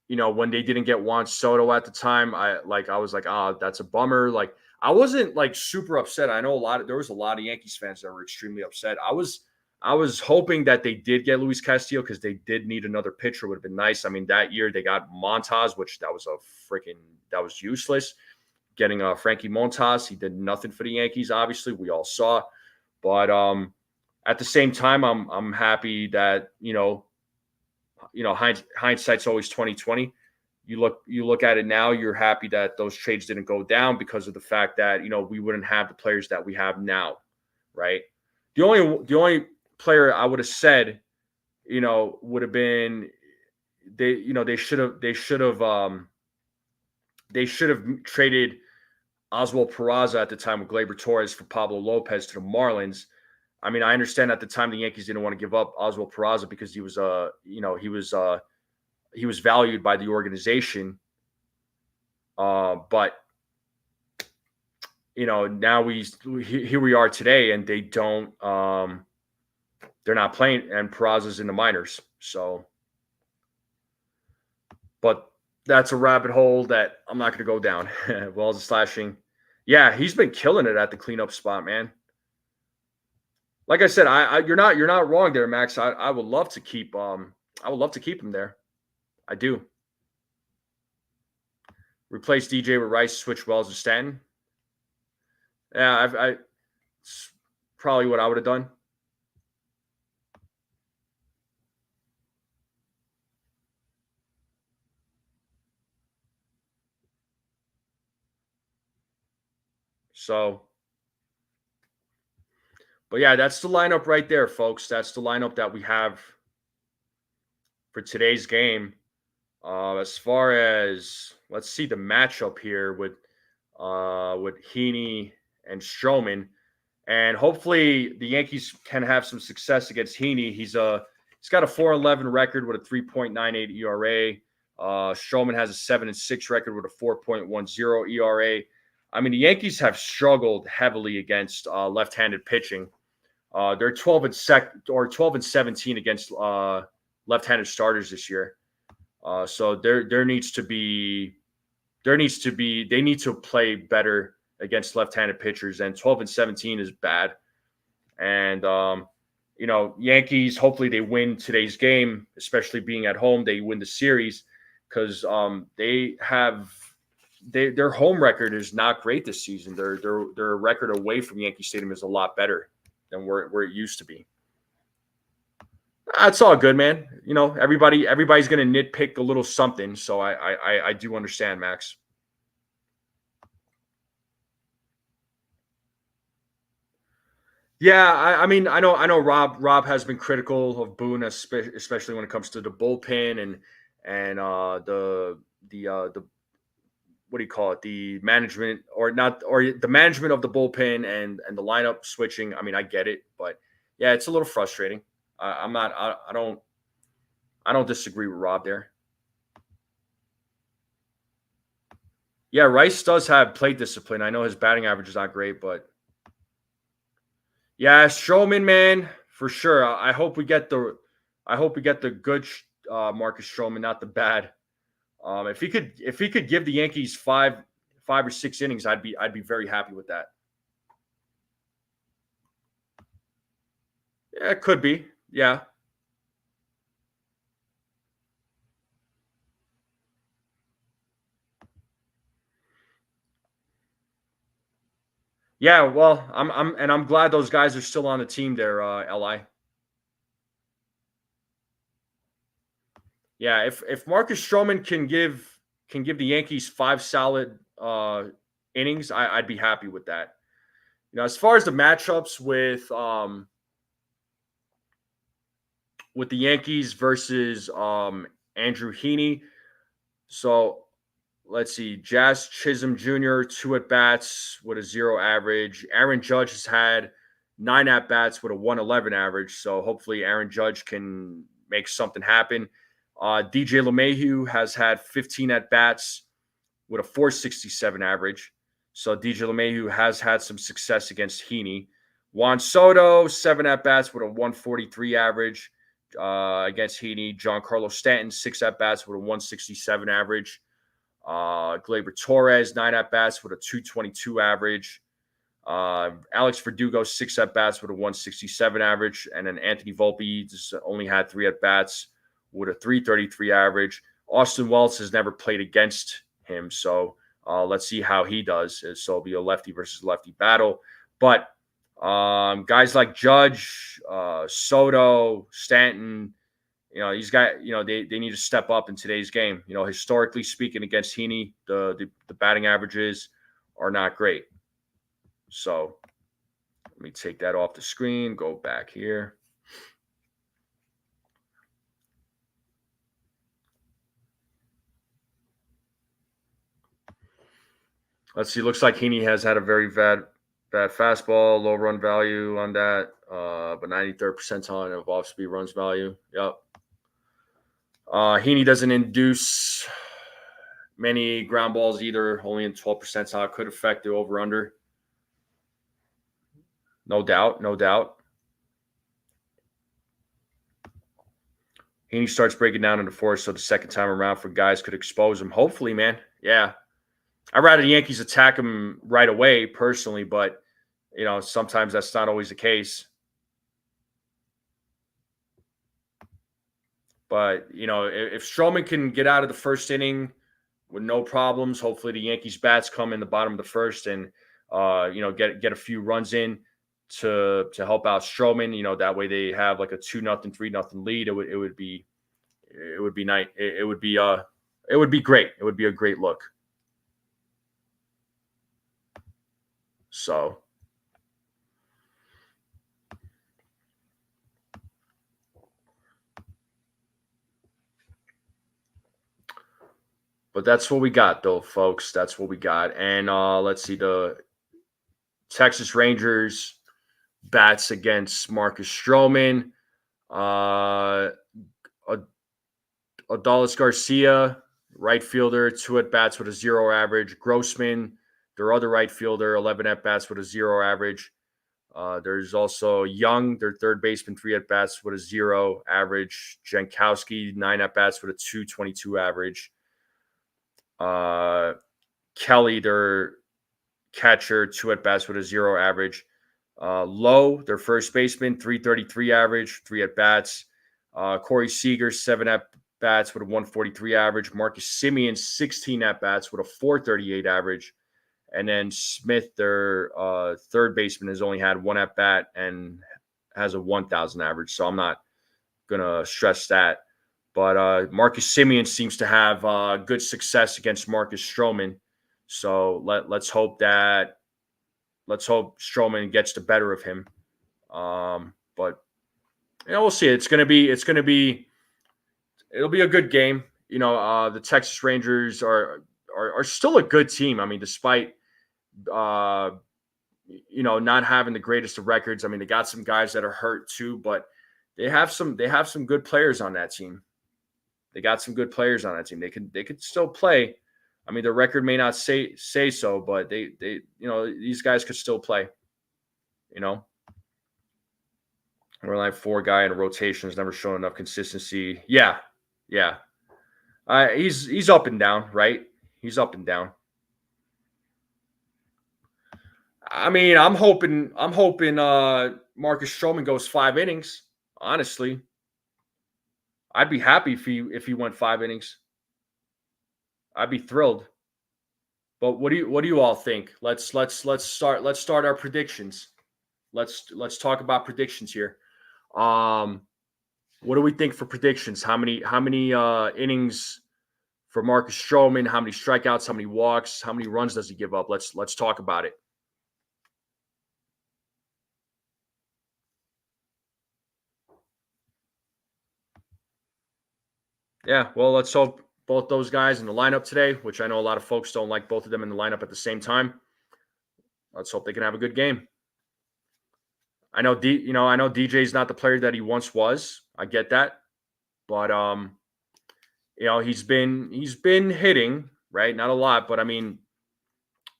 Speaker 2: when they didn't get Juan Soto at the time, I was like, that's a bummer. Like, I wasn't like super upset. I know there was a lot of Yankees fans that were extremely upset. I was hoping that they did get Luis Castillo because they did need another pitcher. Would have been nice. I mean, that year they got Montas, which that was useless. Getting Frankie Montas, he did nothing for the Yankees. Obviously, we all saw, but at the same time, I'm happy that hindsight's always 2020. You look at it now, you're happy that those trades didn't go down because of the fact that we wouldn't have the players that we have now, right? The only player I would have said would have been they should have traded Oswald Peraza at the time with Gleyber Torres for Pablo Lopez to the Marlins. I mean, I understand at the time the Yankees didn't want to give up Oswald Peraza because he was valued by the organization. But now here we are today, and they don't. They're not playing, and Peraza's in the minors. So, but that's a rabbit hole that I'm not going to go down. Wells is slashing. Yeah, he's been killing it at the cleanup spot, man. Like I said, you're not wrong there, Max. I would love to keep him there. I do. Replace DJ with Rice, switch Wells and Stanton. Yeah, it's probably what I would have done. So, but yeah, that's the lineup right there, folks. That's the lineup that we have for today's game. As far as let's see the matchup here with Heaney and Stroman, and hopefully the Yankees can have some success against Heaney. He's got a 4.11 record with a 3.98 ERA. Stroman has a 7-6 record with a 4.10 ERA. I mean, the Yankees have struggled heavily against left-handed pitching. They're 12-17 against left-handed starters this year. So there needs to be they need to play better against left-handed pitchers, and 12-17 is bad. And Yankees, hopefully they win today's game, especially being at home. They win the series because their home record is not great this season. Their record away from Yankee Stadium is a lot better than where it used to be. It's all good, man. Everybody's gonna nitpick a little something, so I do understand, Max. Yeah, I mean, I know. Rob has been critical of Boone, especially when it comes to the bullpen and the what do you call it? The management or not or the management of the bullpen and the lineup switching. I mean, I get it, but yeah, it's a little frustrating. I'm not. I don't disagree with Rob there. Yeah, Rice does have plate discipline. I know his batting average is not great, but yeah, Stroman, man, for sure. I hope we get the good Marcus Stroman, not the bad. If he could give the Yankees five or six innings, I'd be very happy with that. Yeah, it could be. Yeah, yeah. Well, I'm glad those guys are still on the team there, Li. Yeah, if Marcus Stroman can give the Yankees five solid innings, I'd be happy with that. As far as the matchups with the Yankees versus Andrew Heaney, so let's see, Jazz Chisholm Jr. 2 at bats with a 0 average. Aaron Judge has had 9 at bats with a 111 average. So hopefully Aaron Judge can make something happen. DJ LeMahieu has had 15 at bats with a 467 average. So DJ LeMahieu has had some success against Heaney. Juan Soto, 7 at bats with a 143 average against Heaney. Giancarlo Stanton, 6 at bats with a 167 average. Gleyber Torres, 9 at bats with a 222 average. Alex Verdugo, 6 at bats with a 167 average. And then Anthony Volpe just only had 3 at bats with a 333 average. Austin Wells has never played against him. So let's see how he does. So it'll be a lefty versus lefty battle. But guys like Judge, Soto, Stanton, these guys, they need to step up in today's game. Historically speaking, against Heaney, the batting averages are not great. So let me take that off the screen, go back here. Let's see. Looks like Heaney has had a very bad fastball, low run value on that, but 93rd percentile of off speed runs value. Yep. Heaney doesn't induce many ground balls either, only in 12 percentile. Could affect the over under. No doubt, no doubt. Heaney starts breaking down into four, so the second time around for guys could expose him. Hopefully, man. Yeah. I'd rather the Yankees attack him right away, personally, but sometimes that's not always the case. But if Stroman can get out of the first inning with no problems, hopefully the Yankees bats come in the bottom of the first and get a few runs in to help out Stroman. That way they have like a 2-0, 3-0 lead. It would be nice. It would be great. It would be a great look. So But that's what we got, though, folks. That's what we got. And let's see, the Texas Rangers bats against Marcus Stroman. Adolis Garcia, right fielder, 2 at bats with a 0 average. Grossman, their other right fielder, 11 at bats with a 0 average. There's also Young, their third baseman, 3 at bats with a 0 average. Jankowski, 9 at bats with a 2.22 average. Kelly, their catcher, 2 at bats with a 0 average. Lowe, their first baseman, 3.33 average, 3 at bats. Corey Seager, 7 at bats with a 1.43 average. Marcus Semien, 16 at bats with a 4.38 average. And then Smith, their third baseman, has only had 1 at bat and has a 1,000 average. So I'm not going to stress that. But Marcus Semien seems to have good success against Marcus Stroman. So let's hope Stroman gets the better of him. But we'll see. It'll be a good game. The Texas Rangers are still a good team. I mean, despite not having the greatest of records. I mean, they got some guys that are hurt too, but they have some good players on that team. They got some good players on that team. They could still play. I mean, the record may not say so, but they these guys could still play. We're like 4 guy in a rotation has never shown enough consistency. Yeah. He's up and down, right? He's up and down. I mean, I'm hoping Marcus Stroman goes 5 innings. Honestly, I'd be happy if he went 5 innings. I'd be thrilled. But what do you all think? Let's start our predictions. Let's talk about predictions here. What do we think for predictions? How many innings for Marcus Stroman? How many strikeouts? How many walks? How many runs does he give up? Let's talk about it. Yeah, well, let's hope both those guys in the lineup today, which I know a lot of folks don't like both of them in the lineup at the same time. Let's hope they can have a good game. I know DJ's not the player that he once was. I get that. But he's been hitting, right? Not a lot, but I mean,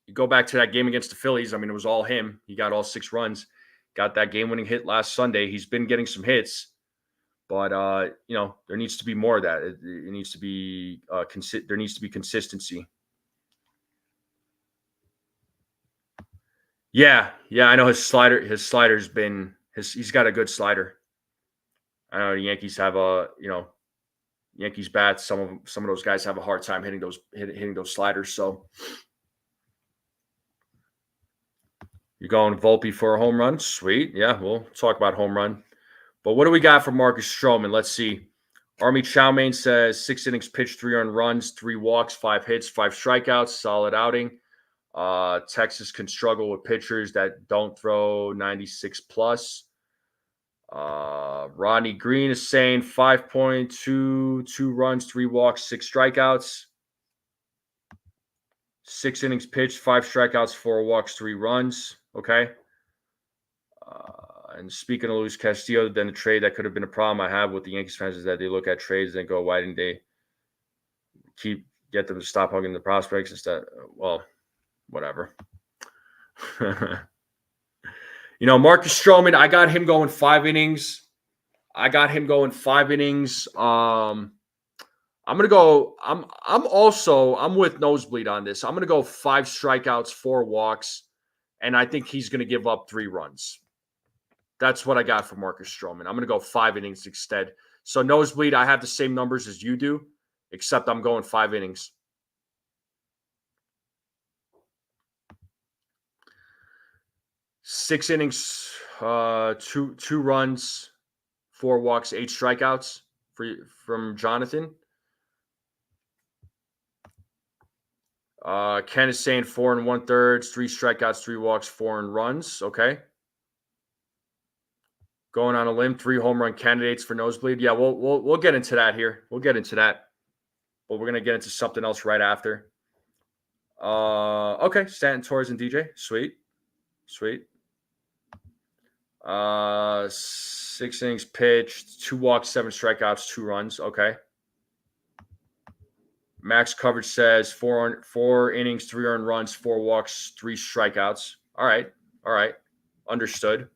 Speaker 2: you go back to that game against the Phillies, I mean, it was all him. He got all 6 runs. Got that game-winning hit last Sunday. He's been getting some hits. But there needs to be more of that. It needs to be there needs to be consistency. Yeah, I know his slider's been he's got a good slider. I know the Yankees have Yankees bats. Some of those guys have a hard time hitting those sliders. So you're going Volpe for a home run? Sweet. Yeah, we'll talk about home run. But what do we got for Marcus Stroman? Let's see. Army Chowmain says 6 innings pitched, 3 earned runs, 3 walks, 5 hits, 5 strikeouts. Solid outing. Texas can struggle with pitchers that don't throw 96 plus. Rodney Green is saying 5.2, 2 runs, 3 walks, 6 strikeouts. 6 innings pitched, 5 strikeouts, 4 walks, 3 runs. Okay. And speaking of Luis Castillo, then the trade that could have been a problem I have with the Yankees fans is that they look at trades and go, why didn't they get them to stop hugging the prospects instead? Well, whatever. Marcus Stroman, I got him going 5 innings. I'm gonna go. I'm with Nosebleed on this. I'm gonna go 5 strikeouts, 4 walks, and I think he's gonna give up 3 runs. That's what I got for Marcus Stroman. I'm going to go 5 innings instead. So, Nosebleed, I have the same numbers as you do, except I'm going 5 innings. Six innings, 2 runs, 4 walks, 8 strikeouts from Jonathan. Ken is saying 4 1/3, 3 strikeouts, 3 walks, 4 earned runs. Okay. Going on a limb, 3 home run candidates for Nosebleed. Yeah, we'll get into that here. We'll get into that. but we're gonna get into something else right after. Okay, Stanton, Torres, and DJ. Sweet. 6 innings pitched, 2 walks, 7 strikeouts, 2 runs. Okay. Max coverage says 4 innings, 3 earned runs, 4 walks, 3 strikeouts. All right. Understood.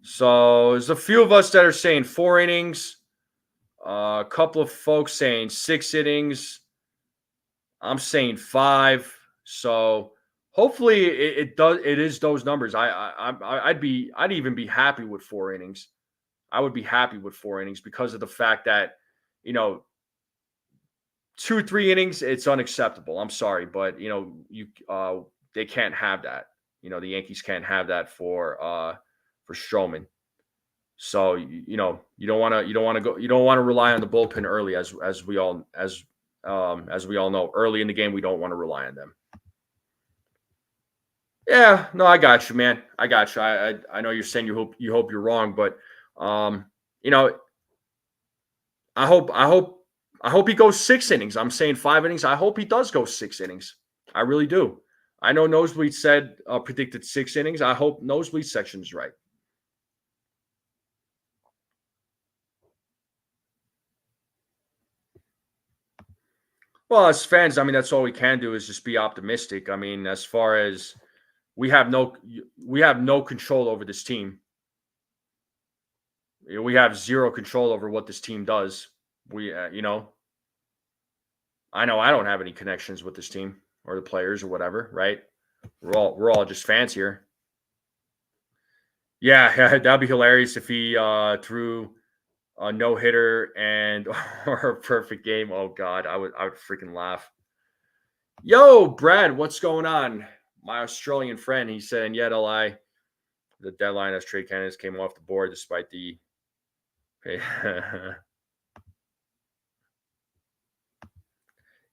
Speaker 2: So there's a few of us that are saying 4 innings. A couple of folks saying 6 innings. I'm saying 5. So hopefully it is those numbers. I'd even be happy with 4 innings. I would be happy with 4 innings because of the fact that, 2-3 innings, it's unacceptable. I'm sorry, but they can't have that. The Yankees can't have that for Stroman. So you don't want to rely on the bullpen early, as we all know. Early in the game, we don't want to rely on them. Yeah, no, I got you, man. I got you. I know you're saying you hope you're wrong, but I hope he goes 6 innings. I'm saying 5 innings. I hope he does go 6 innings. I really do. I know Nosebleed said predicted 6 innings. I hope Nosebleed section is right. Well, as fans, I mean, that's all we can do is just be optimistic. I mean, as far as we have no control over this team. We have 0 control over what this team does. I know I don't have any connections with this team or the players or whatever, right? We're all just fans here. Yeah, that'd be hilarious if he threw a no-hitter and or a perfect game. Oh God, I would freaking laugh. Yo, Brad, what's going on? My Australian friend, he said, yet LI, the deadline as trade candidates came off the board despite the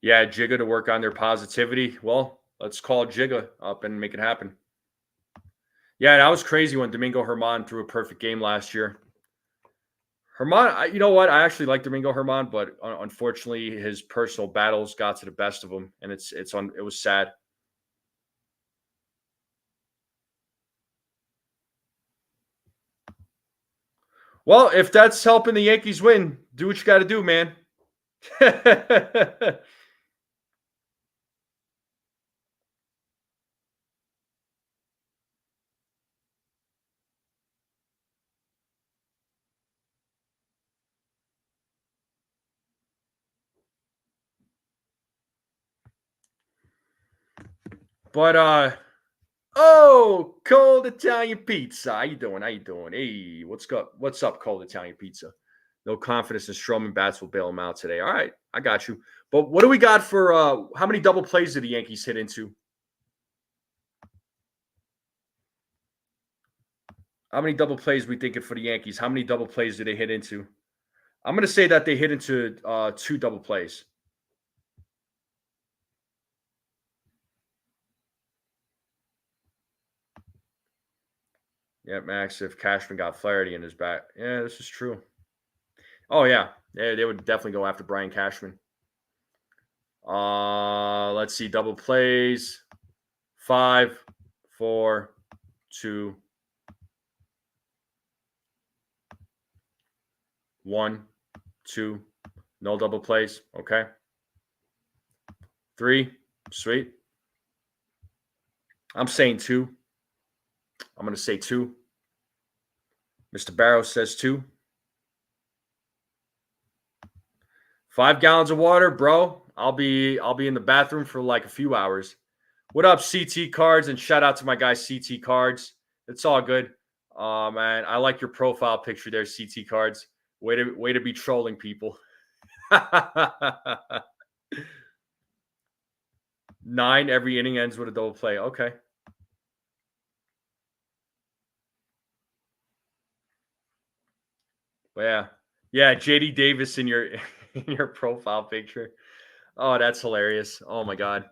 Speaker 2: yeah, Jigga to work on their positivity. Well, let's call Jigga up and make it happen. Yeah, that was crazy when Domingo Germán threw a perfect game last year. Germán, you know what? I actually like Domingo Germán, but unfortunately, his personal battles got to the best of him, and it was sad. Well, if that's helping the Yankees win, do what you got to do, man. But oh, cold Italian pizza. How you doing? Hey, what's up, cold Italian pizza? No confidence in Stroman. Bats will bail him out today. All right, I got you. But what do we got for how many double plays did the Yankees hit into? How many double plays we thinking for the Yankees? How many double plays did they hit into? I'm going to say that they hit into 2 double plays. Yeah, Max, if Cashman got Flaherty in his back. Yeah, this is true. Oh, yeah. They would definitely go after Brian Cashman. Let's see. Double plays. 5, 4, 2, 1, 2. No double plays. Okay. 3. Sweet. I'm saying 2. I'm going to say 2. Mr. Barrow says 2. 5 gallons of water, bro. I'll be in the bathroom for like a few hours. What up, CT Cards? And shout out to my guy CT Cards. It's all good. Man, I like your profile picture there, CT Cards. Way to be trolling people. 9 every inning ends with a double play. Okay. But yeah, JD Davis in your profile picture. Oh, that's hilarious. Oh my God.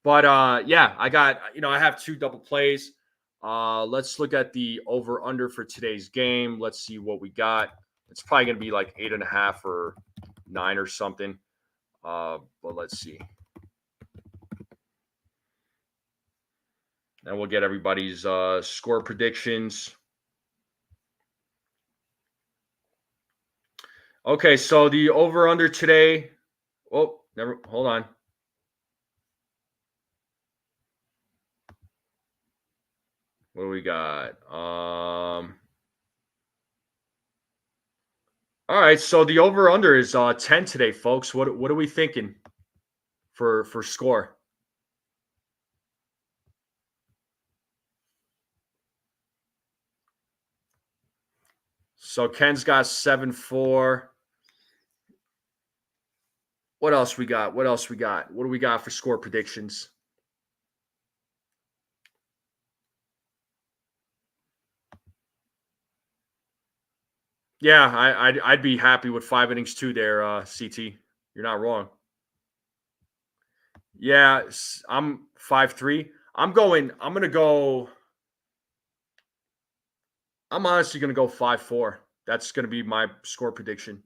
Speaker 2: But yeah, I got, I have 2 double plays. Let's look at the over under for today's game. Let's see what we got. It's probably going to be like 8.5 or 9 or something. But let's see. And we'll get everybody's score predictions. Okay, so the over under today. Oh, never. Hold on. What do we got? All right, so the over under is 10 today, folks. What are we thinking for score? So Ken's got 7-4. What else we got? What do we got for score predictions? Yeah, I'd be happy with 5 innings too there, CT. You're not wrong. Yeah, I'm 5-3. I'm gonna go. I'm honestly gonna go 5-4. That's gonna be my score prediction.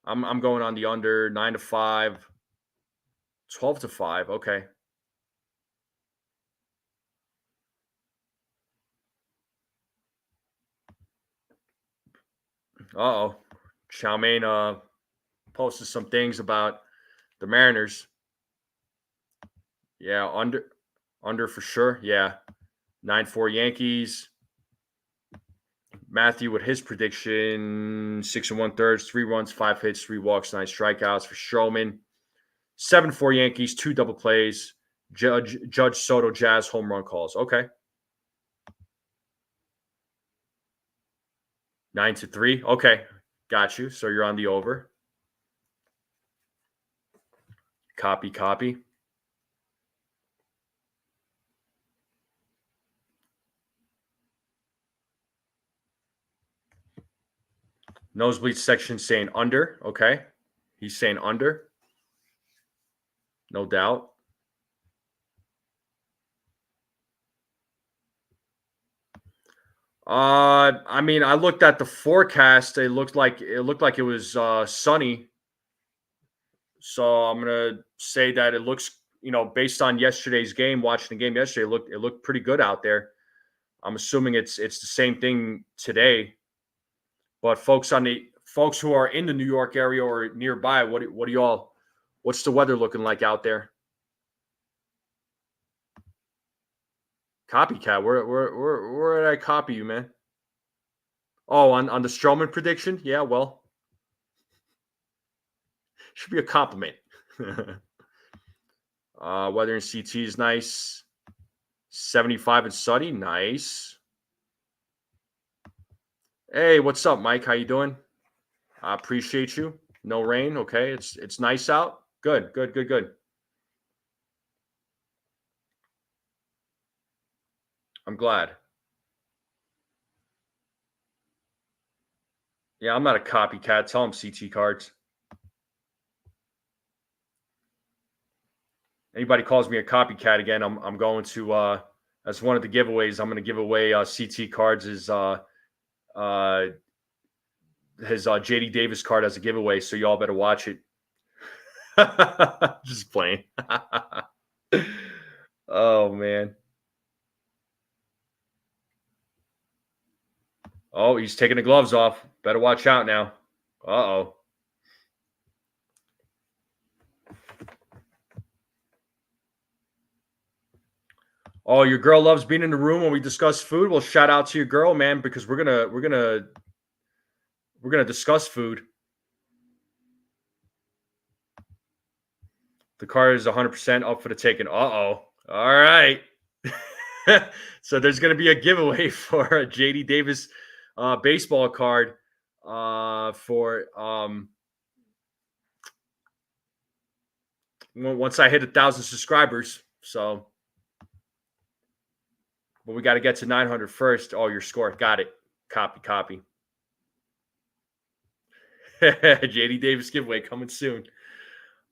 Speaker 2: I'm going on the under 9-5, 12-5. Okay. Uh-oh. Charmaine posted some things about the Mariners. Yeah, under for sure. Yeah. 9-4 Yankees. Matthew with his prediction: 6 1/3, 3 runs, 5 hits, 3 walks, 9 strikeouts for Strowman. 7-4 Yankees, 2 double plays. Judge Soto Jazz home run calls. Okay. 9-3. Okay. Got you. So you're on the over. Copy. Nosebleed section saying under. Okay. He's saying under. No doubt. I mean, I looked at the forecast. It looked like it was sunny. So I'm gonna say that it looks, based on yesterday's game, watching the game yesterday, it looked pretty good out there. I'm assuming it's the same thing today. But folks who are in the New York area or nearby, what's the weather looking like out there? Copycat. Where did I copy you, man? Oh, on the Strowman prediction? Yeah, well, should be a compliment. Weather in CT is nice. 75 and sunny, nice. Hey, what's up, Mike? How you doing? I appreciate you. No rain, okay? It's nice out. Good. I'm glad. Yeah, I'm not a copycat. Tell him CT cards. Anybody calls me a copycat again, I'm going to as one of the giveaways. I'm going to give away CT cards his JD Davis card as a giveaway. So y'all better watch it. Just playing. Oh man. Oh, he's taking the gloves off. Better watch out now. Uh-oh. Oh, your girl loves being in the room when we discuss food. Well, shout out to your girl, man, because we're gonna discuss food. The car is 100% up for the taking. Uh-oh. All right. So there's going to be a giveaway for a JD Davis baseball card for once I hit 1,000 subscribers. So, but we got to get to 900 first. Oh, your score. Got it. Copy. JD Davis giveaway coming soon.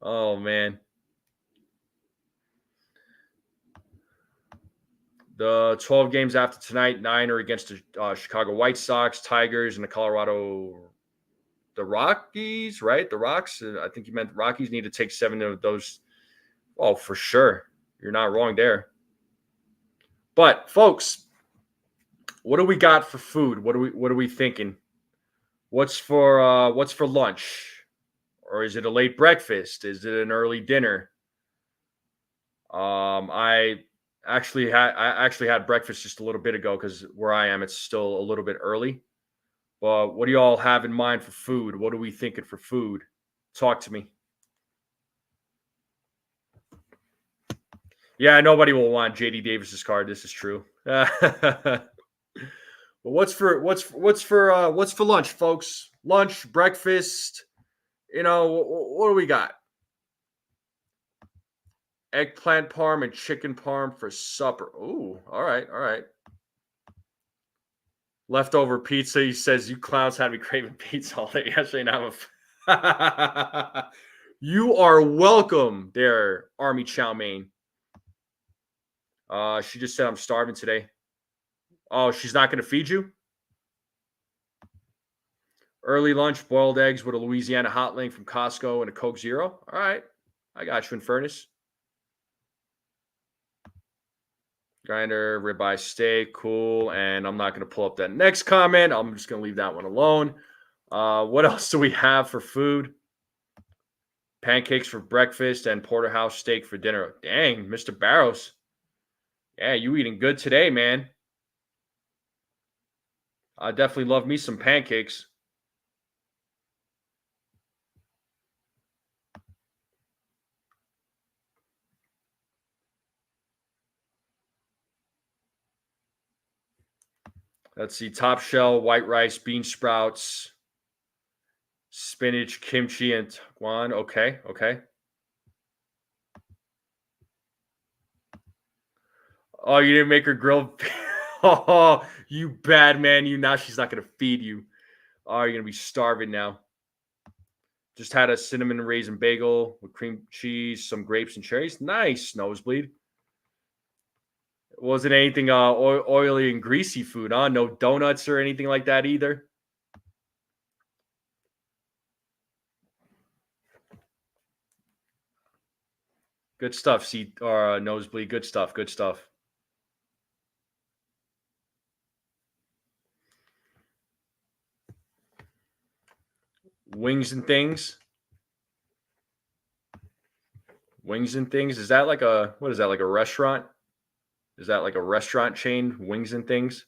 Speaker 2: Oh, man. The 12 games after tonight, 9 are against the Chicago White Sox, Tigers, and the Rockies, right? The Rocks. I think you meant the Rockies need to take 7 of those. Oh, for sure. You're not wrong there. But folks, what do we got for food? What are we thinking? What's for lunch? Or is it a late breakfast? Is it an early dinner? I actually had breakfast just a little bit ago because where I am, it's still a little bit early. But what do you all have in mind for food? What are we thinking for food? Talk to me. Yeah, nobody will want JD Davis's card. This is true. But what's for lunch, folks? Lunch, breakfast. What do we got? Eggplant parm and chicken parm for supper. Ooh, all right. Leftover pizza. He says, "You clowns had me craving pizza all day yesterday. Now you are welcome, there, Army Chow Mein." She just said I'm starving today. Oh, she's not going to feed you? Early lunch, boiled eggs with a Louisiana hot link from Costco and a Coke Zero. All right, I got you in furnace. Grinder, ribeye steak, cool. And I'm not going to pull up that next comment. I'm just going to leave that one alone. What else do we have for food? Pancakes for breakfast and porterhouse steak for dinner. Dang, Mr. Barrows. Yeah, you eating good today, man. I definitely love me some pancakes. Let's see. Top shell, white rice, bean sprouts, spinach, kimchi, and Guan. Okay. Oh, you didn't make her grilled. Oh, you bad man. Now she's not going to feed you. Oh, you're going to be starving now. Just had a cinnamon raisin bagel with cream cheese, some grapes and cherries. Nice, Nosebleed. It wasn't anything oily and greasy food, huh? No donuts or anything like that either. Good stuff, Nosebleed. Good stuff. Wings and things. Is that like what is that, like a restaurant? Is that like a restaurant chain, Wings and Things?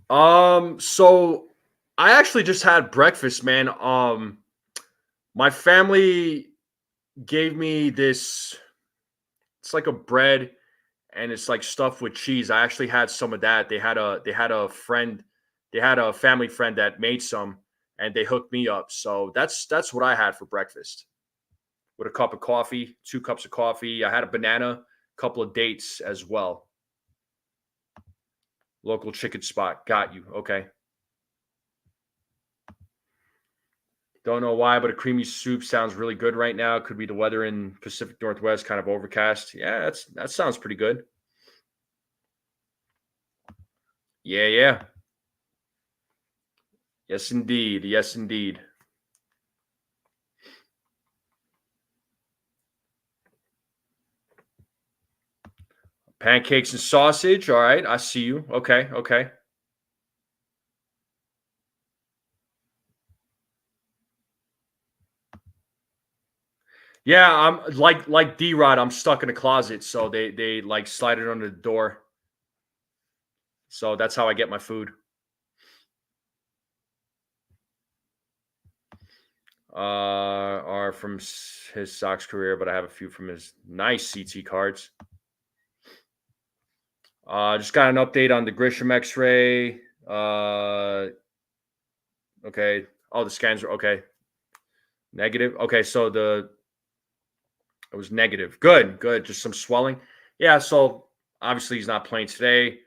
Speaker 2: So I actually just had breakfast, man. My family gave me this. It's like a bread, and it's like stuffed with cheese. I actually had some of that. They had a family friend that made some, and they hooked me up. So that's what I had for breakfast, with a cup of coffee, 2 cups of coffee. I had a banana, a couple of dates as well. Local chicken spot. Got you. Okay. Don't know why, but a creamy soup sounds really good right now. Could be the weather in Pacific Northwest, kind of overcast. Yeah, that sounds pretty good. Yeah. Yes, indeed. Pancakes and sausage. All right, I see you. Okay. Yeah, I'm like D-Rod. I'm stuck in a closet, so they like slide it under the door. So that's how I get my food. Are from his Sox career, but I have a few from his nice CT cards. Just got an update on the Grisham X-ray. Okay. Oh, the scans are okay. Negative. Okay, so it was negative. Good. Just some swelling. Yeah. So obviously he's not playing today.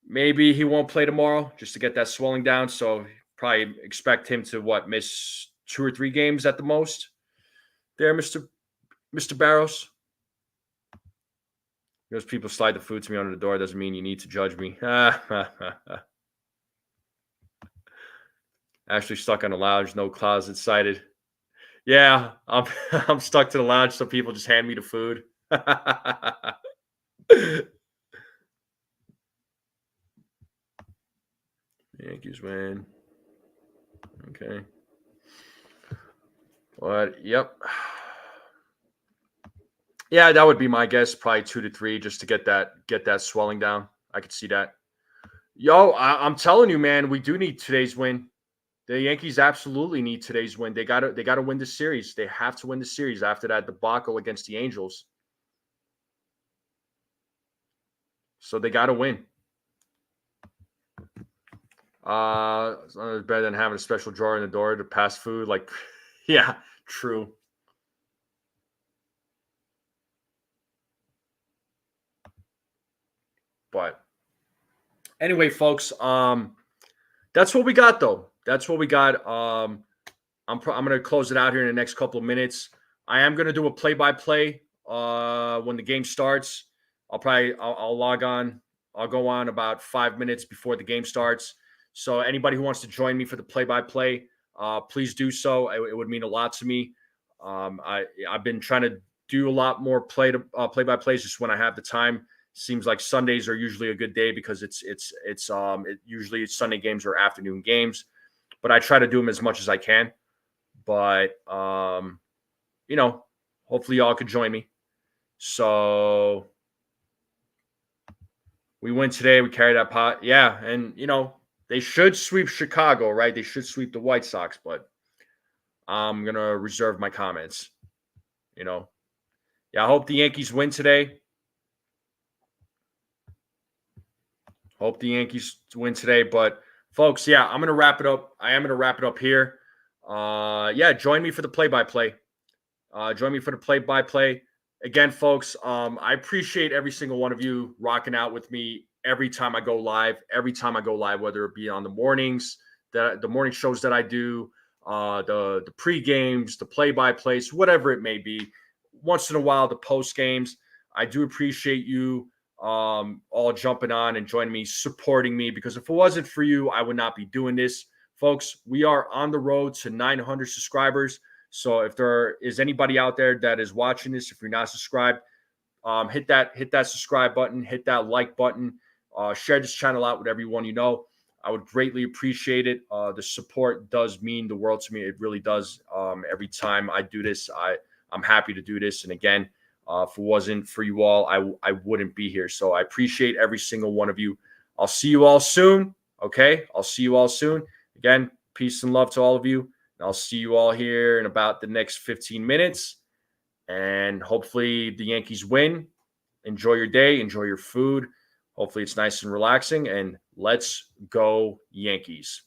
Speaker 2: Maybe he won't play tomorrow just to get that swelling down. So probably expect him to miss 2 or 3 games at the most. There, Mr. Barrows. Those people slide the food to me under the door doesn't mean you need to judge me. Actually stuck on the lounge, no closet sighted. Yeah, I'm I'm stuck to the lounge, so people just hand me the food. Yankees win. Okay. But yep. Yeah, that would be my guess. Probably 2 to 3 just to get that swelling down. I could see that. Yo, I'm telling you, man, we do need today's win. The Yankees absolutely need today's win. They gotta win the series. They have to win the series after that debacle against the Angels. So they gotta win. It's better than having a special drawer in the door to pass food. Like, yeah, true. But anyway, folks, that's what we got though. That's what we got. I'm going to close it out here in the next couple of minutes. I am going to do a play-by-play when the game starts. I'll log on. I'll go on about 5 minutes before the game starts. So anybody who wants to join me for the play-by-play, please do so. It would mean a lot to me. I've been trying to do a lot more play-by-plays just when I have the time. Seems like Sundays are usually a good day because usually Sunday games or afternoon games, but I try to do them as much as I can. But hopefully y'all could join me. So we win today. We carry that pot. Yeah, and they should sweep Chicago, right? They should sweep the White Sox, but I'm gonna reserve my comments. Yeah, I hope the Yankees win today. Hope the Yankees win today. But folks, yeah, I'm gonna wrap it up. I am gonna wrap it up here. Join me for the play-by-play. Join me for the play-by-play. Again, folks, I appreciate every single one of you rocking out with me every time I go live. Every time I go live, whether it be on the mornings, the morning shows that I do, the pre-games, the play-by-plays, whatever it may be. Once in a while, the post-games. I do appreciate you all jumping on and joining me, supporting me, because if it wasn't for you, I would not be doing this. Folks, we are on the road to 900 subscribers. So if there is anybody out there that is watching this, if you're not subscribed, hit that subscribe button, hit that like button, share this channel out with everyone you know. I would greatly appreciate it. The support does mean the world to me. It really does. Every time I do this, I'm happy to do this. And again, if it wasn't for you all, I wouldn't be here. So I appreciate every single one of you. I'll see you all soon. Okay, I'll see you all soon. Again, peace and love to all of you. I'll see you all here in about the next 15 minutes. And hopefully the Yankees win. Enjoy your day. Enjoy your food. Hopefully it's nice and relaxing. And let's go Yankees.